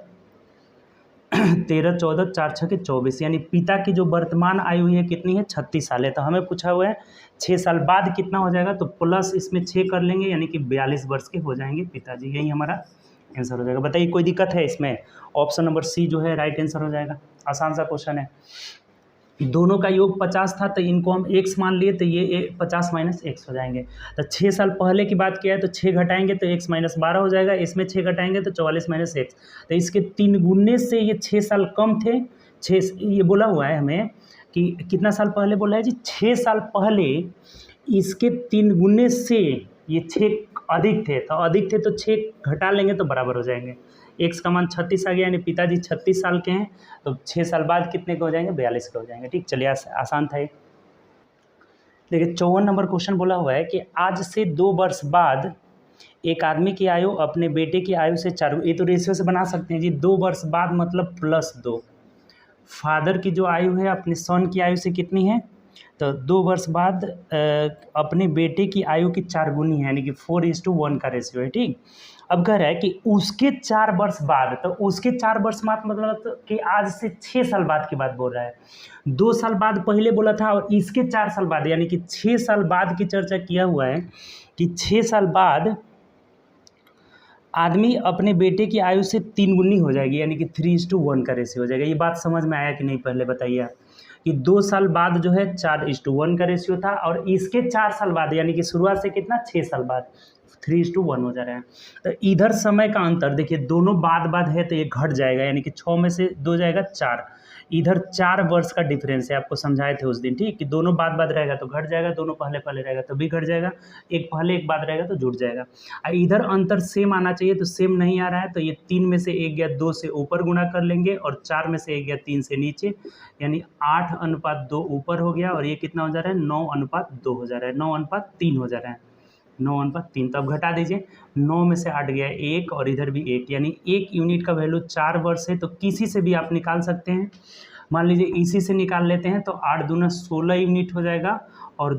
13, 14, 4 × 6 = 24, यानी पिता की जो वर्तमान आयु है कितनी है, 36 साल है। तो हमें पूछा हुआ है 6 साल बाद कितना हो जाएगा, तो प्लस इसमें 6 कर लेंगे, यानी कि 42 वर्ष के हो जाएंगे पिताजी, यही हमारा आंसर हो जाएगा। बताइए कोई दिक्कत है इसमें, ऑप्शन नंबर सी जो है राइट आंसर हो जाएगा। आसान सा क्वेश्चन है। दोनों का योग 50 था, तो इनको हम x मान लिए, तो ये 50 - x हो जाएंगे। तो 6 साल पहले की बात किया है, तो 6 घटाएंगे तो x - 12 हो जाएगा, इसमें 6 घटाएंगे तो 44 - x, तो इसके 3 गुने से ये 6 साल कम थे। 6, ये बोला हुआ है हमें कि कितना साल पहले बोला है जी, 6 साल पहले इसके 3 गुने से ये 6 अधिक थे, तो अधिक थे तो 6 घटा लेंगे तो बराबर हो जाएंगे। x का मान 36 आ गया, यानी पिताजी 36 साल के हैं, तो 6 साल बाद कितने के हो जाएंगे, 42 के हो जाएंगे। ठीक, चलिए आसान था ये। देखिए 54 नंबर क्वेश्चन बोला हुआ है कि आज से 2 वर्ष बाद एक आदमी की आयु अपने बेटे की आयु से 4, ये तो रेशियो से बना सकते हैं जी, 2 वर्ष बाद मतलब +2, फादर की जो आयु है अपने सन की आयु से कितनी है, तो 2 वर्ष बाद अपने बेटे की आयु की 4 गुनी है, यानी कि 4:1 का रेशियो है। ठीक, अब कह रहा है कि उसके 4 वर्ष बाद, तो उसके 4 वर्ष बाद मतलब कि आज से 6 साल बाद की बात बोल रहा है। 2 साल बाद पहले बोला था, और इसके 4 साल बाद, यानी कि 6 साल बाद की चर्चा किया हुआ है कि 6 साल बाद आदमी अपने बेटे की आयु से 3 गुनी हो जाएगी, यानी कि 3:1 का रेशियो हो जाएगा। ये बात समझ में आया कि नहीं, पहले बताइए आप कि 2 साल बाद जो है 4:1 का रेशियो था, और इसके 4 साल बाद, यानी कि शुरुआत से कितना, 6 साल बाद 3:1 हो जा रहा है। तो इधर समय का अंतर देखिए, दोनों बाद है तो ये घट जाएगा, यानी कि 6 में से 2 जाएगा 4, इधर 4 वर्ष का डिफरेंस है, आपको समझाए थे उस दिन। ठीक, कि दोनों बाद रहेगा तो घट जाएगा, दोनों पहले रहेगा तो भी घट जाएगा, एक पहले एक बाद रहेगा तो जुड़ जाएगा। इधर अंतर सेम आना चाहिए, तो सेम नहीं आ रहा है, तो ये 3 में से 1 गया 2 से ऊपर गुणा कर लेंगे, और 4 में से 1 गया 3 से नीचे, यानी 8:2 ऊपर हो गया, और ये कितना हो जा रहा है, 9:2 हो जा रहा है, 9:3 हो जा रहा है, 9:3। तो अब घटा दीजिए, 9 में से 8 गया 1, और इधर भी 1, यानी 1 यूनिट का वैल्यू 4 वर्ष है। तो किसी से भी आप निकाल सकते हैं, मान लीजिए इसी से निकाल लेते हैं, तो 8 दूना 16 यूनिट हो जाएगा, और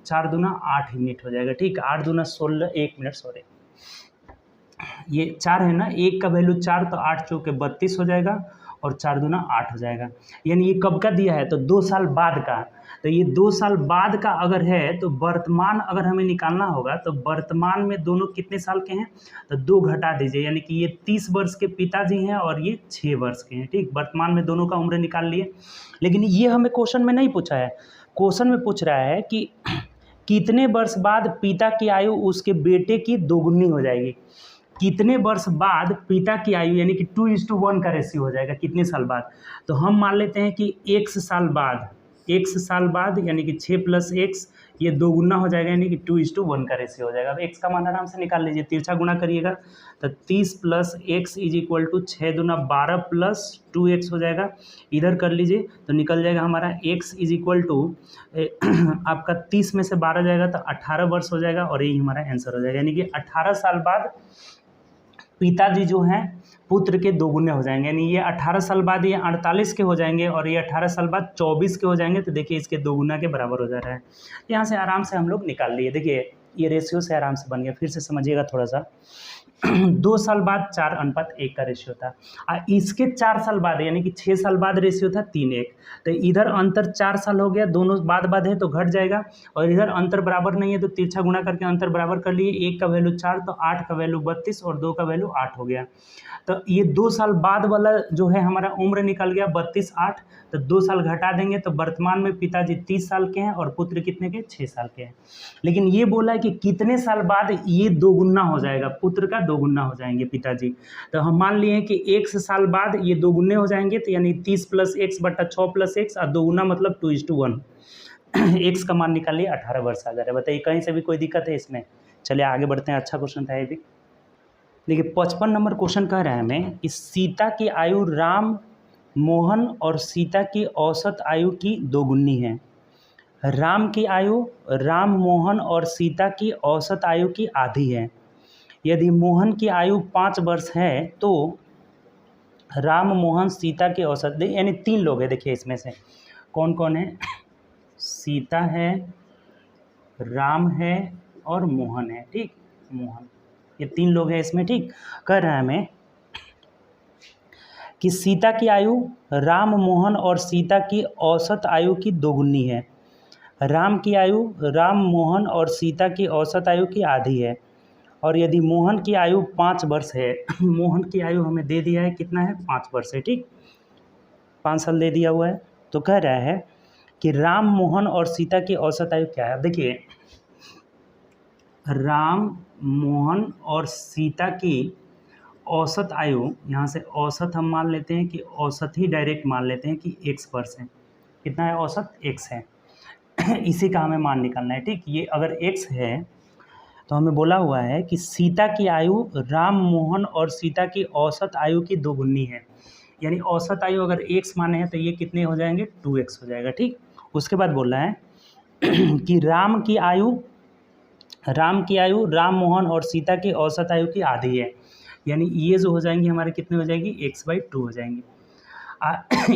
4 दूना 8 यूनिट हो जाएगा। ठीक, 8 दूना 16, 1 मिनट सॉरी, ये 4 है ना, 1 का वैल्यू 4, तो 8 चौके 32 हो जाएगा, और 4 दूना 8 हो जाएगा। यानी ये कब का दिया है, तो 2 साल बाद का। तो ये 2 साल बाद का अगर है तो वर्तमान अगर हमें निकालना होगा तो वर्तमान में दोनों कितने साल के हैं, तो 2 घटा दीजिए, यानी कि ये 30 वर्ष के पिताजी हैं और ये 6 वर्ष के हैं। ठीक, वर्तमान में दोनों का उम्र निकाल लिए। लेकिन ये हमें क्वेश्चन में नहीं पूछा है, क्वेश्चन में पूछ रहा है कि कितने वर्ष बाद पिता की आयु उसके बेटे की दोगुनी हो जाएगी। कितने वर्ष बाद पिता की आयु यानी कि 2:1 का रेशियो हो जाएगा, कितने साल बाद। तो हम मान लेते हैं कि x साल बाद, x साल बाद यानी कि 6 + x ये दोगुना हो जाएगा, यानी कि 2:1 का रेशियो हो जाएगा। अब x का मान आराम से निकाल लीजिए, तिरछा गुना करिएगा तो 30 + x = 6 दूना 12 + 2x हो जाएगा। इधर कर लीजिए तो निकल जाएगा हमारा x आपका 30 में से 12 जाएगा तो 18 वर्ष हो जाएगा और यही हमारा आंसर हो जाएगा। यानी कि 18 साल बाद पिताजी जो हैं पुत्र के दोगुने हो जाएंगे, यानी ये 18 साल बाद ये 48 के हो जाएंगे और ये 18 साल बाद 24 के हो जाएंगे। तो देखिए इसके दोगुना के बराबर हो जा रहा है। यहाँ से आराम से हम लोग निकाल लिए, देखिए ये रेशियो से आराम से बन गया। फिर से समझिएगा थोड़ा सा 2 साल बाद 4:1 का रेशियो था, इसके 4 साल बाद यानी कि 6 साल बाद रेशियो था 3:1। तो इधर अंतर 4 साल हो गया, दोनों बाद है तो घट जाएगा, और इधर अंतर बराबर नहीं है तो तिरछा गुणा करके अंतर बराबर कर लिए। 1 का वैल्यू 4 तो 8 का वैल्यू 32 और 2 का वैल्यू 8 हो गया। तो ये 2 साल बाद वाला जो है हमारा उम्र निकल गया 32 8, तो 2 साल घटा देंगे तो वर्तमान में पिताजी 30 साल के हैं और पुत्र कितने के 6 साल के हैं। लेकिन ये बोला है कि कितने साल बाद ये दोगुना हो जाएगा, पुत्र का दोगुना हो जाएंगे पिताजी। तो हम मान लिए कि 1 साल बाद ये दोगुने हो जाएंगे, तो यानी 30 + x बटा 6 + x और दोगुना मतलब 2:1। x का मान निकालिए 18 वर्ष आ जा रहा है। बताइए कहीं से भी कोई दिक्कत है इसमें। चलिए आगे बढ़ते हैं, अच्छा क्वेश्चन था ये भी। देखिए 55 नंबर क्वेश्चन कह रहे हैं हमें कि सीता की आयु राम मोहन और सीता की औसत आयु की दोगुनी है। राम की आयु राम मोहन और सीता की औसत आयु की आधी है। यदि मोहन की आयु 5 वर्ष है तो राम मोहन सीता की औसत, यानी 3 लोग हैं, देखिए इसमें से कौन कौन है, सीता है, राम है और मोहन है। ठीक, मोहन, ये 3 लोग हैं इसमें। ठीक, कह रहा है हमें कि सीता की आयु राम मोहन और सीता की औसत आयु की दोगुनी है। राम की आयु राम मोहन और सीता की औसत आयु की आधी है। और यदि मोहन की आयु 5 वर्ष है मोहन की आयु हमें दे दिया है कितना है, 5 वर्ष है। ठीक, 5 साल दे दिया हुआ है। तो कह रहा है कि राम मोहन और सीता की औसत आयु क्या है। अब देखिए राम मोहन और सीता की औसत आयु, यहाँ से औसत हम मान लेते हैं कि औसत ही डायरेक्ट मान लेते हैं कि x वर्ष है। कितना है औसत, x है। इसी का हमें मान निकालना है। ठीक, ये अगर x है तो हमें बोला हुआ है कि सीता की आयु राम मोहन और सीता की औसत आयु की दोगुनी है। यानी औसत आयु अगर x माने हैं तो ये कितने हो जाएंगे, 2x हो जाएगा। ठीक, उसके बाद बोल रहा है कि राम की आयु राम मोहन और सीता की औसत आयु की आधी है। यानी ये जो हो जाएंगी हमारे कितने हो जाएगी, x/2 हो जाएंगी।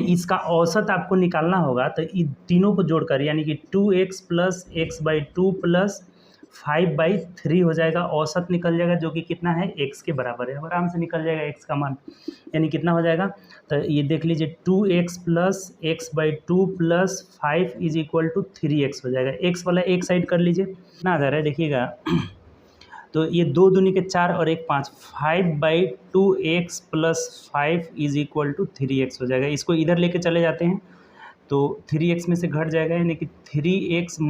इसका औसत आपको निकालना होगा तो इन तीनों को जोड़कर यानी कि 2x + x/2 + 5/3 हो जाएगा, औसत निकल जाएगा जो कि कितना है, x के बराबर है। आराम से निकल जाएगा x का मान, यानी कितना हो जाएगा, तो ये देख लीजिए 2x + x/2 + 5 = 3x हो जाएगा। x वाला एक साइड कर लीजिए, कितना आ जा रहा है देखिएगा, तो ये 2 दूनी के 4 और 1 5, 5/2x + 5 = 3x हो जाएगा। इसको इधर लेके चले जाते हैं तो 3x में से घट जाएगा, यानी कि 3x -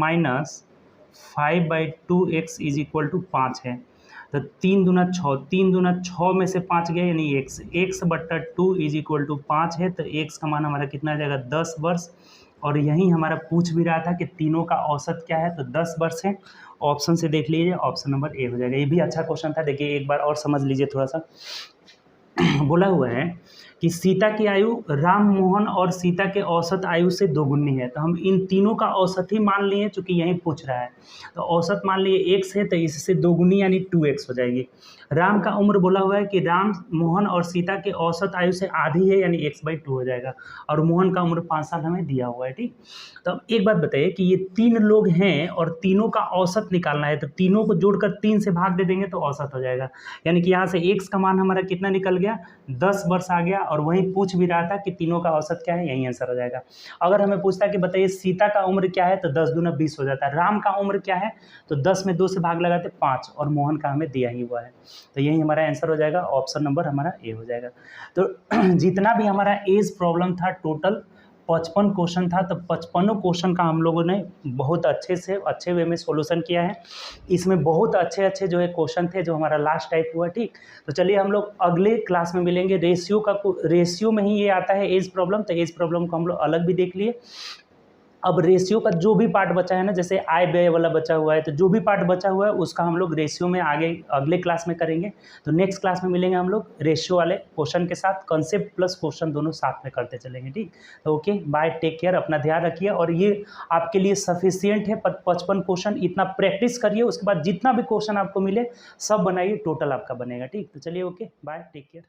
5/2x = 5 है। तो 3 दूना 6, 3 दूना 6 में से 5 गया यानी x/2 = 5 है। तो x का मान हमारा कितना आ जाएगा, 10 वर्ष। और यही हमारा पूछ भी रहा था कि तीनों का औसत क्या है, तो 10 वर्ष है। ऑप्शन से देख लीजिए, ऑप्शन नंबर ए हो जाएगा। ये भी अच्छा क्वेश्चन था। देखिए एक बार और समझ लीजिए थोड़ा सा। बोला हुआ है कि सीता की आयु राम मोहन और सीता के औसत आयु से दोगुनी है। तो हम इन तीनों का औसत ही मान लिए चूँकि यही पूछ रहा है। तो औसत मान लिए x है तो इससे दोगुनी यानी 2x हो जाएगी। राम का उम्र बोला हुआ है कि राम मोहन और सीता के औसत आयु से आधी है यानी x/2 हो जाएगा। और मोहन का उम्र 5 साल हमें दिया हुआ है। ठीक, तो अब एक बात बताइए कि ये 3 लोग हैं और तीनों का औसत निकालना है, तो तीनों को जोड़कर 3 से भाग दे देंगे तो औसत हो जाएगा। यानी कि यहाँ से x का मान हमारा कितना निकल गया, 10 वर्ष आ गया और वहीं पूछ भी रहा था कि तीनों का औसत क्या है, यही आंसर हो जाएगा। अगर हमें पूछता कि बताइए सीता का उम्र क्या है, तो 10 दूना 20 हो जाता है। राम का उम्र क्या है, तो 10 में 2 से भाग लगाते 5, और मोहन का हमें दिया ही हुआ है, तो यही हमारा आंसर हो जाएगा, ऑप्शन नंबर हमारा ए हो जाएगा। तो जितना भी हमारा एज प्रॉब्लम था टोटल 55 क्वेश्चन था, तो 55 क्वेश्चन का हम लोगों ने बहुत अच्छे से अच्छे वे में सॉल्यूशन किया है। इसमें बहुत अच्छे अच्छे जो है क्वेश्चन थे जो हमारा लास्ट टाइप हुआ, ठीक। तो चलिए हम लोग अगले क्लास में मिलेंगे। रेशियो में ही ये आता है एज प्रॉब्लम, तो एज प्रॉब्लम को हम लोग अलग भी देख लिए। अब रेशियो का जो भी पार्ट बचा है ना, जैसे आय व्यय वाला बचा हुआ है, तो जो भी पार्ट बचा हुआ है उसका हम लोग रेशियो में आगे अगले क्लास में करेंगे। तो नेक्स्ट क्लास में मिलेंगे हम लोग रेशियो वाले क्वेश्चन के साथ, कंसेप्ट प्लस क्वेश्चन दोनों साथ में करते चलेंगे, ठीक। तो ओके बाय, टेक केयर, अपना ध्यान रखिए। और ये आपके लिए सफिशियंट है 55 क्वेश्चन, इतना प्रैक्टिस करिए, उसके बाद जितना भी क्वेश्चन आपको मिले सब बनाइए, टोटल आपका बनेगा, ठीक। तो चलिए ओके बाय, टेक केयर।